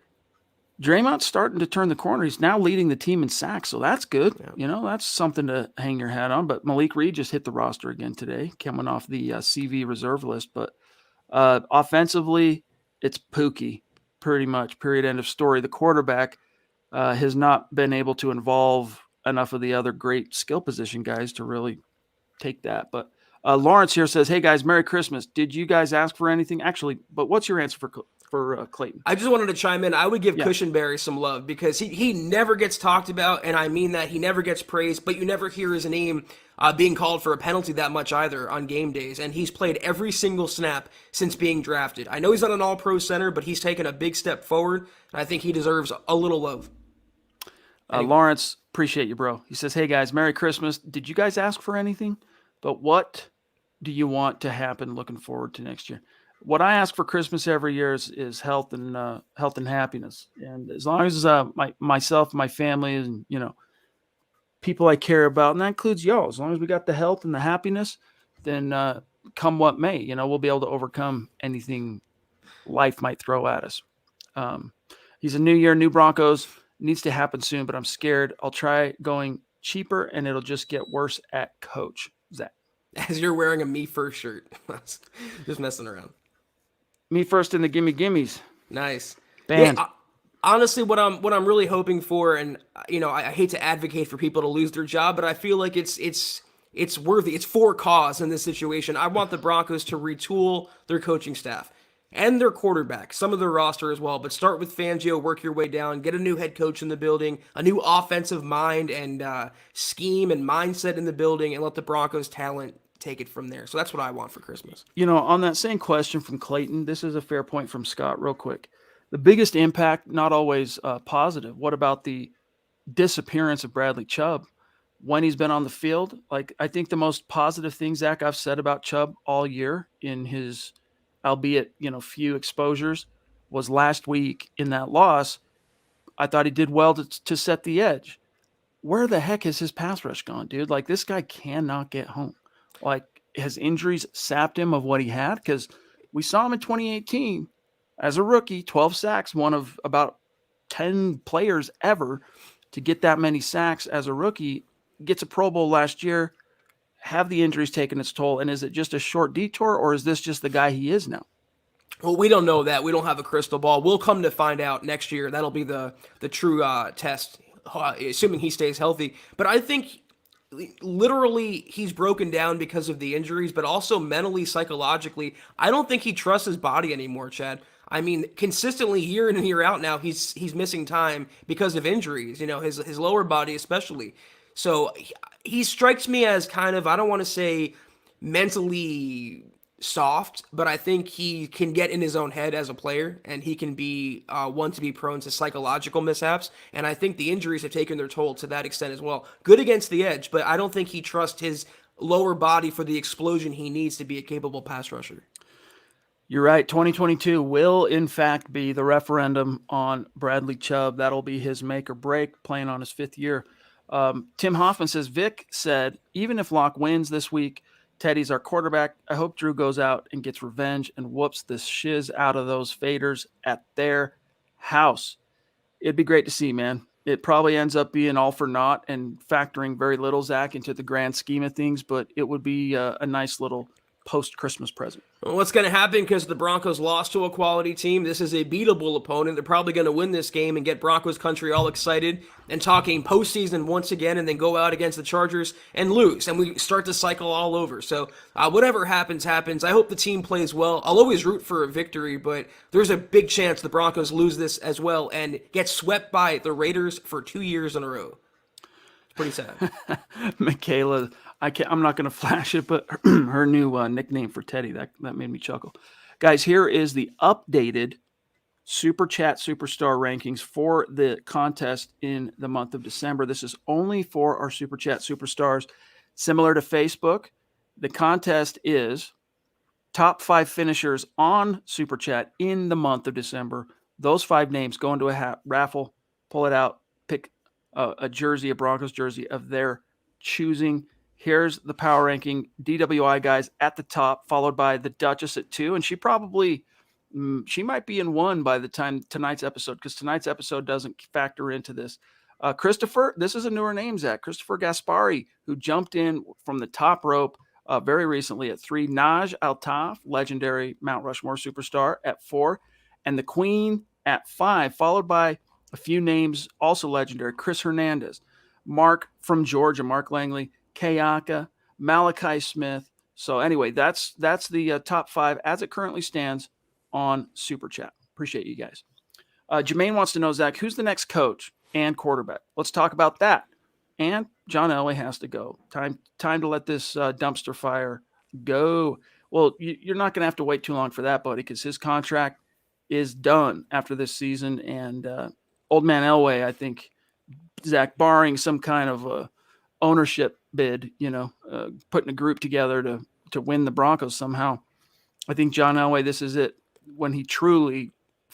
A: Draymond's starting to turn the corner. He's now leading the team in sacks, so that's good.
B: Yeah.
A: You know, that's something to hang your hat on. But Malik Reed just hit the roster again today, coming off the CV reserve list. But offensively, it's Pookie, pretty much, period, end of story. The quarterback has not been able to involve enough of the other great skill position guys to really take that. But Lawrence here says, hey, guys, Merry Christmas. Did you guys ask for anything? Actually, but what's your answer for Clayton?
B: I just wanted to chime in. I would give Cushionberry some love because he never gets talked about, and I mean that. He never gets praised, but you never hear his name being called for a penalty that much either on game days, and he's played every single snap since being drafted. I know he's not an all-pro center, but he's taken a big step forward, and I think he deserves a little love.
A: Lawrence, appreciate you, bro. He says, hey, guys, Merry Christmas. Did you guys ask for anything? But what do you want to happen looking forward to next year? What I ask for Christmas every year is health and happiness. And as long as myself, my family, and people I care about, and that includes y'all, as long as we got the health and the happiness, then come what may, we'll be able to overcome anything life might throw at us. He's a new year, new Broncos. Needs to happen soon, but I'm scared. I'll try going cheaper, and it'll just get worse at coach. Zach.
B: As you're wearing a Me First shirt. Just messing around.
A: Me First in the gimmies.
B: Nice.
A: Band.
B: Yeah, honestly, what I'm really hoping for, and I hate to advocate for people to lose their job, but I feel like it's worthy. It's for cause in this situation. I want the Broncos to retool their coaching staff and their quarterback, some of their roster as well. But start with Fangio, work your way down, get a new head coach in the building, a new offensive mind and scheme and mindset in the building, and let the Broncos talent take it from there. So that's what I want for Christmas.
A: On that same question from Clayton, this is a fair point from Scott real quick. The biggest impact, not always positive. What about the disappearance of Bradley Chubb when he's been on the field? Like, I think the most positive thing, Zach, I've said about Chubb all year in his, albeit, few exposures, was last week in that loss. I thought he did well to set the edge. Where the heck has his pass rush gone, dude? Like, this guy cannot get home. Like, has injuries sapped him of what he had? Because we saw him in 2018 as a rookie, 12 sacks, one of about 10 players ever to get that many sacks as a rookie. Gets a Pro Bowl last year. Have the injuries taken its toll? And is it just a short detour, or is this just the guy he is now?
B: Well, we don't know that. We don't have a crystal ball. We'll come to find out next year. That'll be the true test, assuming he stays healthy. But I think literally he's broken down because of the injuries, but also mentally, psychologically. I don't think he trusts his body anymore, Chad. I mean, consistently year in and year out now, he's missing time because of injuries, his lower body especially. So he strikes me as kind of, I don't want to say mentally soft, but I think he can get in his own head as a player, and he can be one to be prone to psychological mishaps. And I think the injuries have taken their toll to that extent as well. Good against the edge, but I don't think he trusts his lower body for the explosion he needs to be a capable pass rusher.
A: You're right. 2022 will, in fact, be the referendum on Bradley Chubb. That'll be his make or break, playing on his 5th year. Tim Hoffman says, Vic said, even if Locke wins this week, Teddy's our quarterback. I hope Drew goes out and gets revenge and whoops the shiz out of those faders at their house. It'd be great to see, man. It probably ends up being all for naught and factoring very little, Zach, into the grand scheme of things, but it would be a nice little post-Christmas present.
B: Well, what's going to happen because the Broncos lost to a quality team? This is a beatable opponent. They're probably going to win this game and get Broncos country all excited and talking postseason once again, and then go out against the Chargers and lose, and we start the cycle all over. So whatever happens, happens. I hope the team plays well. I'll always root for a victory, but there's a big chance the Broncos lose this as well and get swept by the Raiders for 2 years in a row. It's pretty sad.
A: Michaela, I'm not going to flash it, but her new nickname for Teddy, that made me chuckle. Guys, here is the updated Super Chat Superstar rankings for the contest in the month of December. This is only for our Super Chat Superstars. Similar to Facebook, the contest is top 5 finishers on Super Chat in the month of December. Those 5 names go into a raffle, pull it out, pick a jersey, a Broncos jersey of their choosing. Here's the power ranking. DWI guys at the top, followed by the Duchess at 2. And she might be in 1 by the time tonight's episode, because tonight's episode doesn't factor into this. Christopher, this is a newer name, Zach. Christopher Gaspari, who jumped in from the top rope very recently at 3. Naj Altaf, legendary Mount Rushmore superstar, at 4. And the Queen at 5, followed by a few names also legendary. Chris Hernandez, Mark from Georgia, Mark Langley, Kayaka, Malachi Smith. So anyway, that's the top 5 as it currently stands on Super Chat. Appreciate you guys. Jermaine wants to know, Zach, who's the next coach and quarterback? Let's talk about that. And John Elway has to go. Time to let this dumpster fire go. Well, you're not going to have to wait too long for that, buddy, because his contract is done after this season. And old man Elway, I think, Zach, barring some kind of ownership bid, putting a group together to win the Broncos somehow, I think John Elway, this is it, when he truly,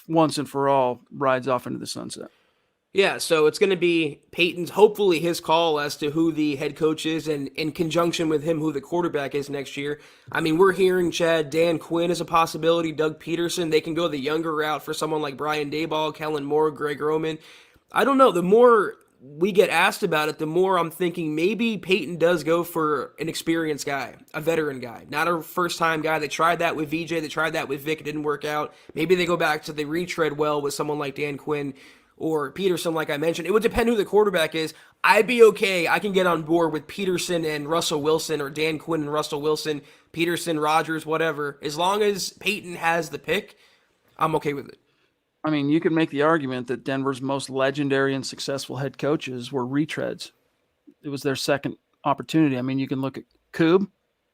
A: once and for all, rides off into the sunset.
B: Yeah, so it's going to be Peyton's, hopefully his call as to who the head coach is, and in conjunction with him, who the quarterback is next year. I mean, we're hearing Chad, Dan Quinn is a possibility, Doug Peterson. They can go the younger route for someone like Brian Daboll, Kellen Moore, Greg Roman. I don't know. The more we get asked about it, the more I'm thinking maybe Peyton does go for an experienced guy, a veteran guy, not a first-time guy. They tried that with VJ. They tried that with Vic. It didn't work out. Maybe they go back to the retread well with someone like Dan Quinn or Peterson, like I mentioned. It would depend who the quarterback is. I'd be okay. I can get on board with Peterson and Russell Wilson, or Dan Quinn and Russell Wilson, Peterson, Rodgers, whatever. As long as Peyton has the pick, I'm okay with it.
A: I mean, you could make the argument that Denver's most legendary and successful head coaches were retreads. It was their second opportunity. I mean, you can look at Chubb.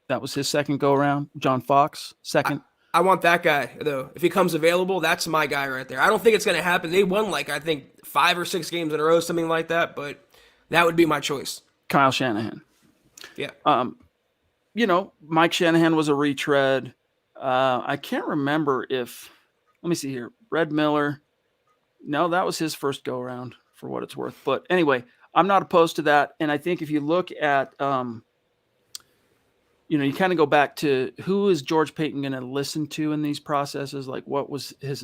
A: That was his second go-around. John Fox, second.
B: I want that guy, though. If he comes available, that's my guy right there. I don't think it's going to happen. They won, I think, 5 or 6 games in a row, something like that, but that would be my choice.
A: Kyle Shanahan.
B: Yeah.
A: Mike Shanahan was a retread. I can't remember if – let me see here. Red Miller. No, that was his first go-around, for what it's worth. But anyway, I'm not opposed to that. And I think if you look at you kind of go back to who is George Payton going to listen to in these processes? Like, what was has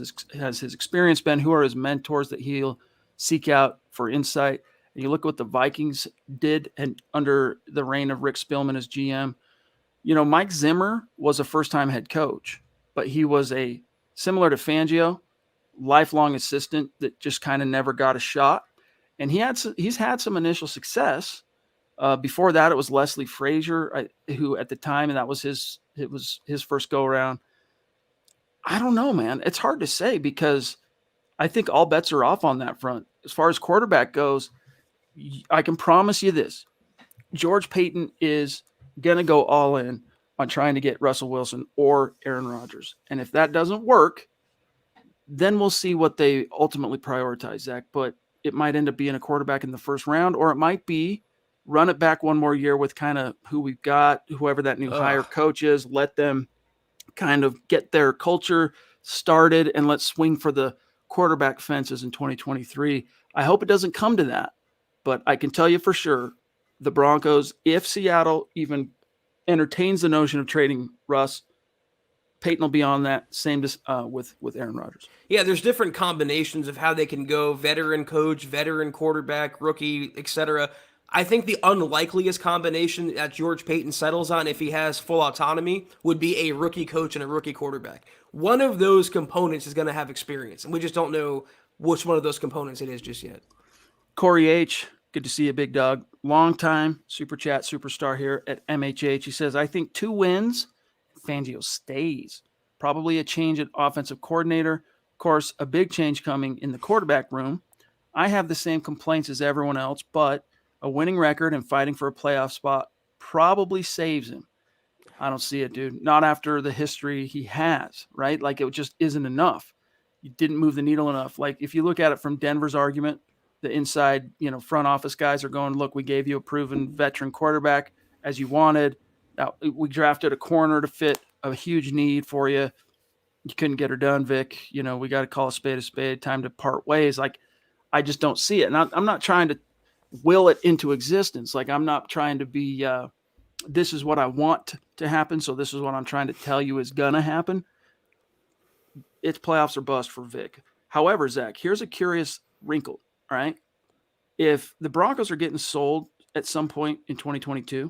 A: his experience been? Who are his mentors that he'll seek out for insight? And you look at what the Vikings did and under the reign of Rick Spielman as GM. Mike Zimmer was a first-time head coach, but he was similar to Fangio, lifelong assistant that just kind of never got a shot. And he's had some initial success. Before that, it was Leslie Frazier, who at the time, and it was his first go around. I don't know, man. It's hard to say because I think all bets are off on that front. As far as quarterback goes, I can promise you this. George Payton is going to go all in on trying to get Russell Wilson or Aaron Rodgers. And if that doesn't work, then we'll see what they ultimately prioritize, Zach. But it might end up being a quarterback in the first round, or it might be run it back one more year with kind of who we've got, whoever that new hire coach is, let them kind of get their culture started, and let's swing for the quarterback fences in 2023. I hope it doesn't come to that, but I can tell you for sure the Broncos, if Seattle even entertains the notion of trading Russ, Peyton will be on that. Same with Aaron Rodgers.
B: Yeah, there's different combinations of how they can go: veteran coach, veteran quarterback, rookie, etc. I think the unlikeliest combination that George Payton settles on, if he has full autonomy, would be a rookie coach and a rookie quarterback. One of those components is going to have experience, and we just don't know which one of those components it is just yet.
A: Corey H., good to see you, big dog. Long time Super Chat superstar here at MHH. He says, I think 2 wins, Fangio stays. Probably a change at offensive coordinator. Of course, a big change coming in the quarterback room. I have the same complaints as everyone else, but a winning record and fighting for a playoff spot probably saves him. I don't see it, dude. Not after the history he has, right? Like, it just isn't enough. You didn't move the needle enough. Like, if you look at it from Denver's argument, the inside, front office guys are going, look, we gave you a proven veteran quarterback as you wanted. Now, we drafted a corner to fit a huge need for you. You couldn't get her done, Vic. We got to call a spade a spade. Time to part ways. Like, I just don't see it. And I'm not trying to will it into existence. Like, I'm not trying to be, this is what I want to happen, so this is what I'm trying to tell you is going to happen. It's playoffs or bust for Vic. However, Zach, here's a curious wrinkle, all right? If the Broncos are getting sold at some point in 2022,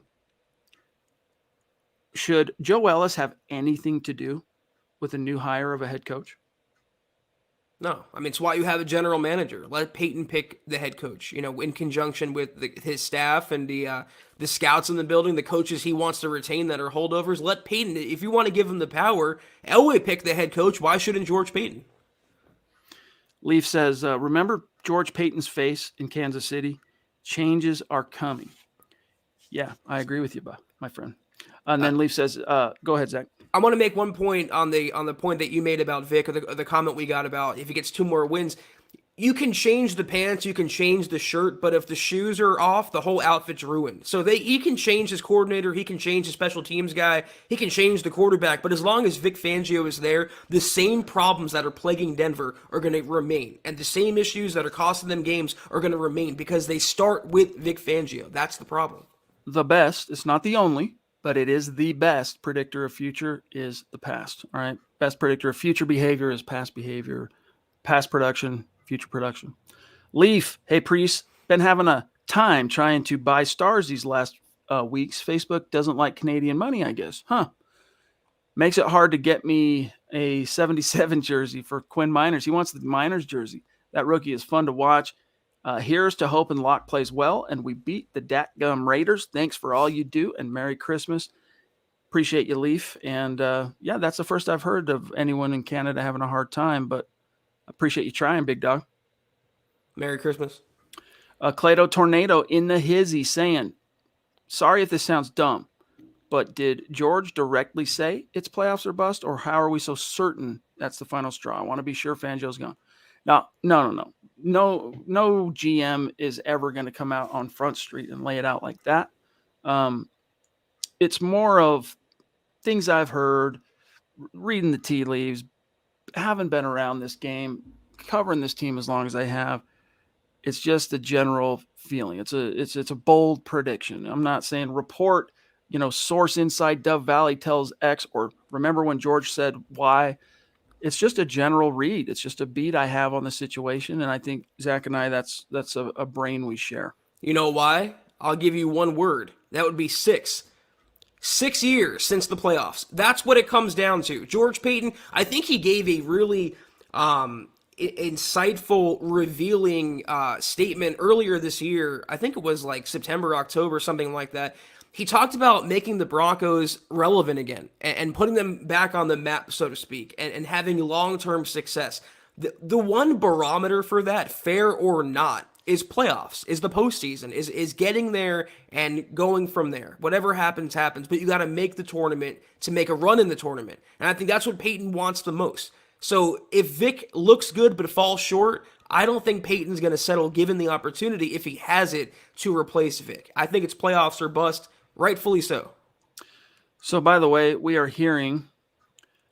A: should Joe Ellis have anything to do with a new hire of a head coach?
B: No. I mean, it's why you have a general manager. Let Peyton pick the head coach, in conjunction with his staff and the scouts in the building, the coaches he wants to retain that are holdovers. Let Peyton, if you want to give him the power, Elway pick the head coach. Why shouldn't George Payton?
A: Leaf says, remember George Payton's face in Kansas City? Changes are coming. Yeah, I agree with you, my friend. And then Leaf says, go ahead, Zach.
B: I want to make one point on the point that you made about Vic, or the comment we got about if he gets 2 more wins. You can change the pants, you can change the shirt, but if the shoes are off, the whole outfit's ruined. So he can change his coordinator, he can change his special teams guy, he can change the quarterback, but as long as Vic Fangio is there, the same problems that are plaguing Denver are going to remain, and the same issues that are costing them games are going to remain because they start with Vic Fangio. That's the problem.
A: The best, it's not the only, but it is the best predictor of future is the past. All right. Best predictor of future behavior is past behavior, past production, future production. Leaf, hey, Priest, been having a time trying to buy stars these last weeks. Facebook doesn't like Canadian money, I guess. Makes it hard to get me a 77 jersey for Quinn Miners. He wants the Miners jersey. That rookie is fun to watch. Here's to hoping Locke plays well and we beat the Datgum Raiders. Thanks for all you do and Merry Christmas. Appreciate you, Leaf. And yeah, that's the first I've heard of anyone in Canada having a hard time, but I appreciate you trying, big dog.
B: Merry Christmas.
A: Clado Tornado in the hizzy saying, sorry if this sounds dumb, but did George directly say it's playoffs or bust, or how are we so certain that's the final straw? I want to be sure Fangio's gone. Now, no. No GM is ever going to come out on Front Street and lay it out like that. It's more of things I've heard, reading the tea leaves, haven't been around this game, covering this team as long as I have. It's just a general feeling. It's a bold prediction. I'm not saying report, source inside Dove Valley tells X, or remember when George said Y. It's just a general read. It's just a beat I have on the situation. And I think Zach and I, that's a brain we share.
B: You know why? I'll give you one word. That would be 6. 6 years since the playoffs. That's what it comes down to. George Payton, I think he gave a really insightful, revealing statement earlier this year. I think it was like September, October, something like that. He talked about making the Broncos relevant again and putting them back on the map, so to speak, and having long-term success. The one barometer for that, fair or not, is playoffs, is the postseason, is getting there and going from there. Whatever happens, happens, but you got to make the tournament to make a run in the tournament. And I think that's what Peyton wants the most. So if Vic looks good but falls short, I don't think Peyton's going to settle given the opportunity, if he has it, to replace Vic. I think it's playoffs or bust, rightfully so.
A: So, by the way, we are hearing,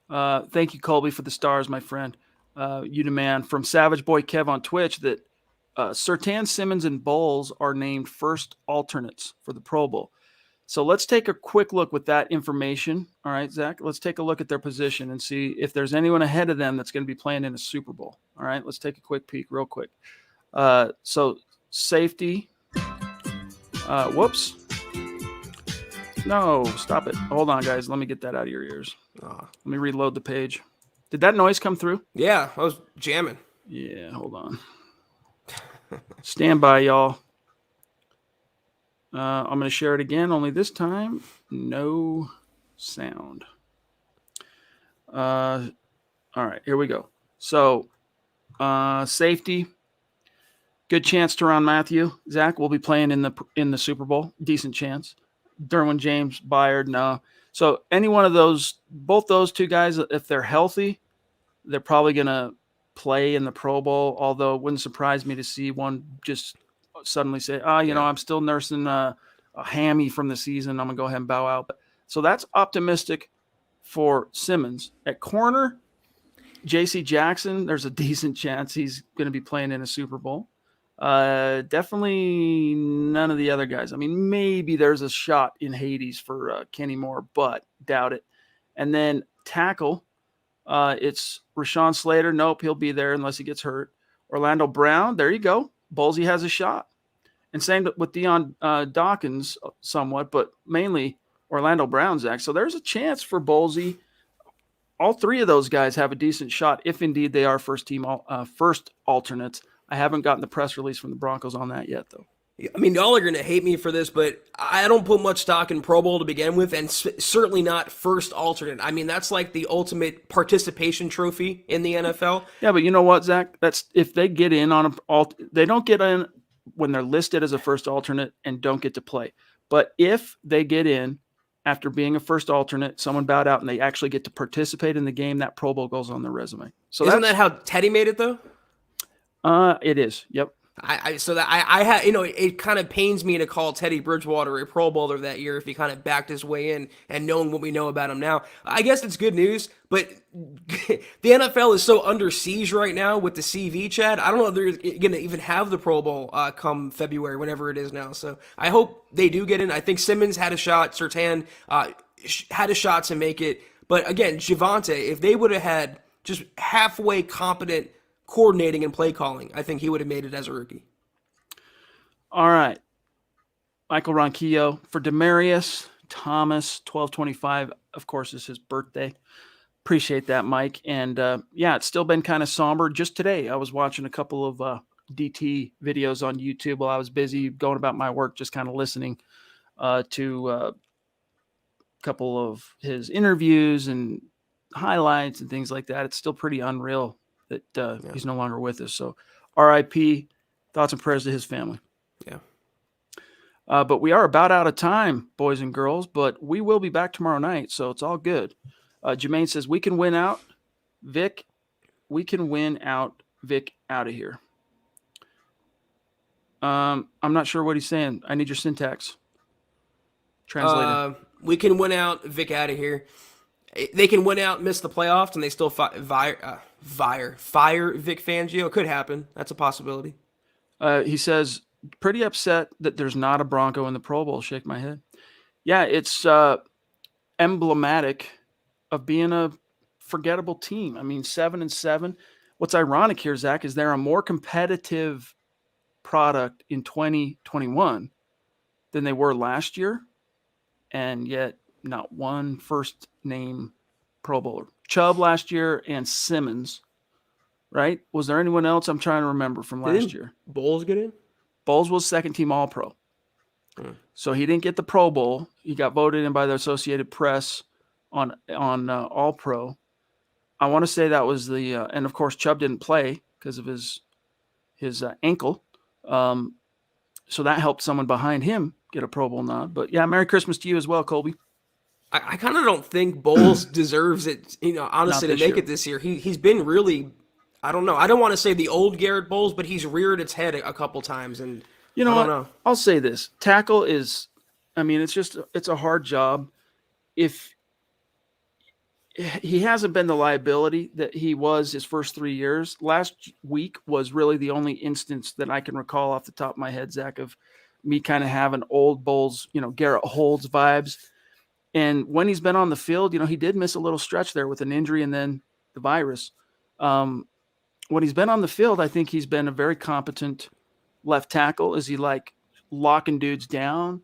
A: thank you, Colby, for the stars, my friend, you demand, from Savage Boy Kev on Twitch, that Surtain, Simmons, and Bowles are named first alternates for the Pro Bowl. So let's take a quick look with that information. All right, Zach, let's take a look at their position and see if there's anyone ahead of them that's going to be playing in a Super Bowl. All right, let's take a quick peek real quick. So safety. Whoops. No, stop it. Hold on, guys. Let me get that out of your ears. Let me reload the page. Did that noise come through?
B: Yeah, I was jamming.
A: Yeah, hold on. Stand by, y'all. I'm going to share it again, only this time, no sound. All right, here we go. So, safety, good chance Tyrann Mathieu. Zach will be playing in the Super Bowl. Decent chance. Derwin James, Byard, no. So any one of those, both those two guys, if they're healthy, they're probably going to play in the Pro Bowl, although it wouldn't surprise me to see one just suddenly say, I'm still nursing a hammy from the season. I'm going to go ahead and bow out. So that's optimistic for Simmons. At corner, J.C. Jackson, there's a decent chance he's going to be playing in a Super Bowl. Definitely none of the other guys. I mean, maybe there's a shot in Hades for Kenny Moore, but doubt it. And then tackle, it's Rashawn Slater. Nope, he'll be there unless he gets hurt. Orlando Brown, there you go. Ballsy has a shot. And same with Deion Dawkins somewhat, but mainly Orlando Brown, Zach. So there's a chance for Ballsy. All three of those guys have a decent shot if indeed they are first alternates. I haven't gotten the press release from the Broncos on that yet, though.
B: I mean, y'all are going to hate me for this, but I don't put much stock in Pro Bowl to begin with, and certainly not first alternate. I mean, that's like the ultimate participation trophy in the NFL.
A: Yeah, but you know what, Zach? That's if they get in on they don't get in when they're listed as a first alternate and don't get to play. But if they get in after being a first alternate, someone bowed out and they actually get to participate in the game, that Pro Bowl goes on their resume. So
B: isn't that how Teddy made it, though?
A: It is. Yep.
B: I had, it kind of pains me to call Teddy Bridgewater a Pro Bowler that year if he kind of backed his way in, and knowing what we know about him now. I guess it's good news, but the NFL is so under siege right now with the CV, Chad. I don't know if they're going to even have the Pro Bowl come February, whenever it is now. So I hope they do get in. I think Simmons had a shot. Surtain had a shot to make it. But again, Javonte, if they would have had just halfway competent coordinating and play calling, I think he would have made it as a rookie.
A: All right. Michael Ronquillo for Demarius Thomas, 12/25. Of course, it's his birthday. Appreciate that, Mike. And it's still been kind of somber. Just today, I was watching a couple of DT videos on YouTube while I was busy going about my work, just kind of listening to a couple of his interviews and highlights and things like that. It's still pretty unreal that he's no longer with us. So RIP, thoughts and prayers to his family.
B: Yeah.
A: But we are about out of time, boys and girls, but we will be back tomorrow night, so it's all good. Jermaine says, we can win out, Vic. We can win out, Vic, out of here. I'm not sure what he's saying. I need your syntax. Translated.
B: We can win out, Vic, out of here. They can win out, miss the playoffs, and they still fire Vic Fangio. It could happen. That's a possibility.
A: He says, pretty upset that there's not a Bronco in the Pro Bowl. Shake my head. Yeah, it's emblematic of being a forgettable team. I mean, 7-7. What's ironic here, Zach, is they're a more competitive product in 2021 than they were last year, and yet not one first name Pro Bowler. Chubb last year and Simmons, right? Was there anyone else I'm trying to remember from last year?
B: Bowles get in?
A: Bowles was second team All-Pro. So he didn't get the Pro Bowl. He got voted in by the Associated Press on All-Pro. I want to say that was the and of course Chubb didn't play because of his ankle. So that helped someone behind him get a Pro Bowl nod. But yeah, Merry Christmas to you as well, Colby.
B: I kind of don't think Bowles deserves it, honestly, to make it this year. He's been really, I don't know. I don't want to say the old Garrett Bowles, but he's reared its head a couple times. And
A: I don't know. I'll say this. Tackle is, it's a hard job. If he hasn't been the liability that he was his first 3 years. Last week was really the only instance that I can recall off the top of my head, Zach, of me kind of having old Bulls, Garrett Holds vibes. And when he's been on the field, he did miss a little stretch there with an injury and then the virus. When he's been on the field, I think he's been a very competent left tackle. Is he like locking dudes down?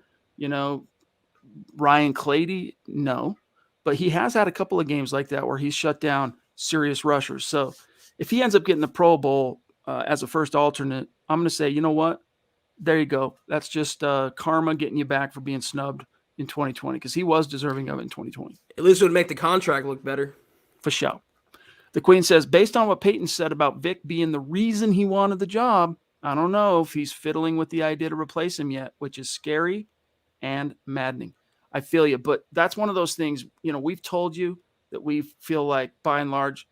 A: Ryan Clady? No. But he has had a couple of games like that where he's shut down serious rushers. So if he ends up getting the Pro Bowl as a first alternate, I'm going to say, you know what? There you go. That's just karma getting you back for being snubbed in 2020 because he was deserving of it in 2020.
B: At least it would make the contract look better.
A: For sure. The Queen says, based on what Peyton said about Vic being the reason he wanted the job, I don't know if he's fiddling with the idea to replace him yet, which is scary and maddening. I feel you, but that's one of those things, we've told you that we feel like by and large,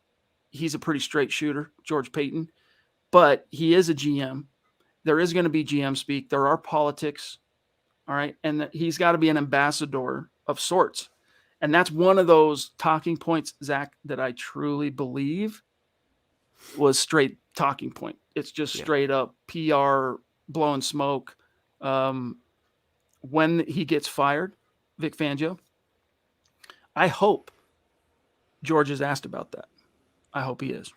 A: he's a pretty straight shooter, George Payton, but he is a GM. There is going to be GM speak. There are politics. All right. And he's got to be an ambassador of sorts. And that's one of those talking points, Zach, that I truly believe was straight talking point. It's just straight up PR, blowing smoke. When he gets fired, Vic Fangio, I hope George is asked about that. I hope he is.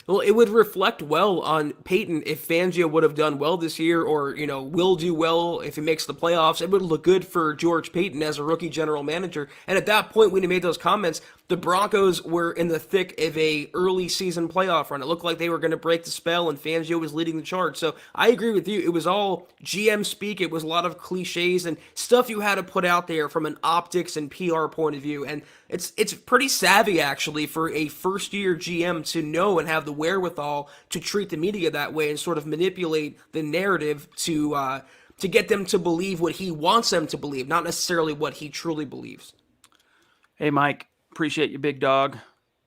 B: Well, it would reflect well on Peyton if Fangio would have done well this year or, will do well if he makes the playoffs. It would look good for George Payton as a rookie general manager. And at that point, when he made those comments, the Broncos were in the thick of a early season playoff run. It looked like they were going to break the spell and Fangio was leading the charge. So I agree with you. It was all GM speak. It was a lot of cliches and stuff you had to put out there from an optics and PR point of view. And it's pretty savvy, actually, for a first-year GM to know and have the wherewithal to treat the media that way and sort of manipulate the narrative to get them to believe what he wants them to believe, not necessarily what he truly believes.
A: Hey, Mike, appreciate you, big dog.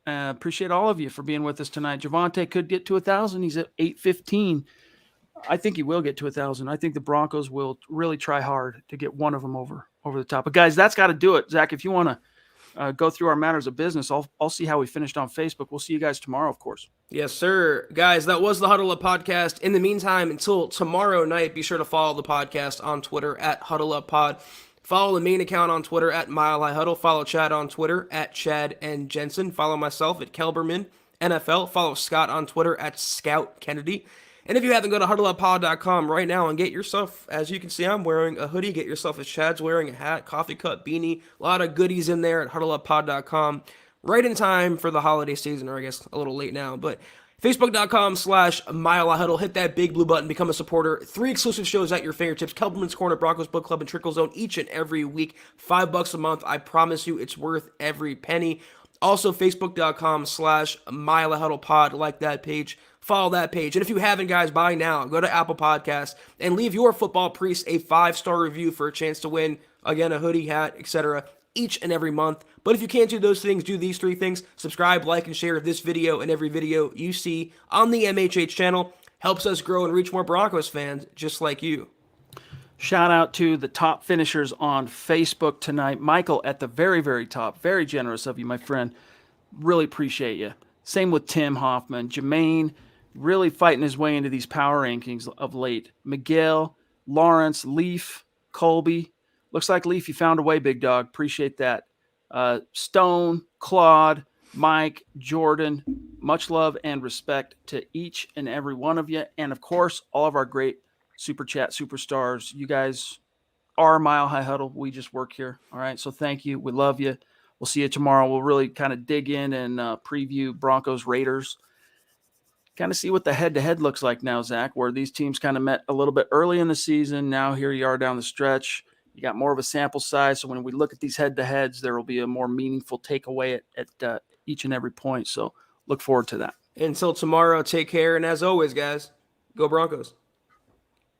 A: Appreciate all of you for being with us tonight. Javante could get to 1,000. He's at 815. I think he will get to 1,000. I think the Broncos will really try hard to get one of them over the top. But, guys, that's got to do it. Zach, if you want to go through our matters of business, I'll see how we finished on Facebook. We'll see you guys tomorrow, of course.
B: Yes, sir. Guys, that was the Huddle Up podcast. In the meantime, until tomorrow night, be sure to follow the podcast on Twitter at Huddle Up Pod. Follow the main account on Twitter at Mile High Huddle. Follow Chad on Twitter at Chad and Jensen. Follow myself at Kelberman NFL. Follow Scott on Twitter at Scout Kennedy. And if you haven't, go to huddleuppod.com right now and get yourself, as you can see, I'm wearing a hoodie. Get yourself, as Chad's wearing, a hat, coffee cup, beanie. A lot of goodies in there at huddleuppod.com. Right in time for the holiday season, or I guess a little late now. But Facebook.com/Mile High Huddle. Hit that big blue button. Become a supporter. 3 exclusive shows at your fingertips. Kelberman's Corner, Broncos Book Club, and Trickle Zone each and every week. $5 a month. I promise you it's worth every penny. Also, Facebook.com/Mile High Huddle Pod. Like that page. Follow that page. And if you haven't, guys, buy now. Go to Apple Podcasts and leave your football priest a 5-star review for a chance to win, again, a hoodie, hat, etc. each and every month. But if you can't do those things, do these 3 things. Subscribe, like, and share this video and every video you see on the MHH channel. Helps us grow and reach more Broncos fans just like you.
A: Shout out to the top finishers on Facebook tonight. Michael at the very, very top. Very generous of you, my friend. Really appreciate you. Same with Tim Hoffman. Jermaine, really fighting his way into these power rankings of late. Miguel, Lawrence, Leaf, Colby. Looks like Leaf, you found a way, big dog. Appreciate that. Stone, Claude, Mike, Jordan. Much love and respect to each and every one of you. And, of course, all of our great Super Chat superstars. You guys are Mile High Huddle. We just work here. All right, so thank you. We love you. We'll see you tomorrow. We'll really kind of dig in and preview Broncos Raiders. Kind of see what the head-to-head looks like now, Zach, where these teams kind of met a little bit early in the season. Now here you are down the stretch. You got more of a sample size. So when we look at these head-to-heads, there will be a more meaningful takeaway at each and every point. So look forward to that.
B: Until tomorrow, take care. And as always, guys, go Broncos.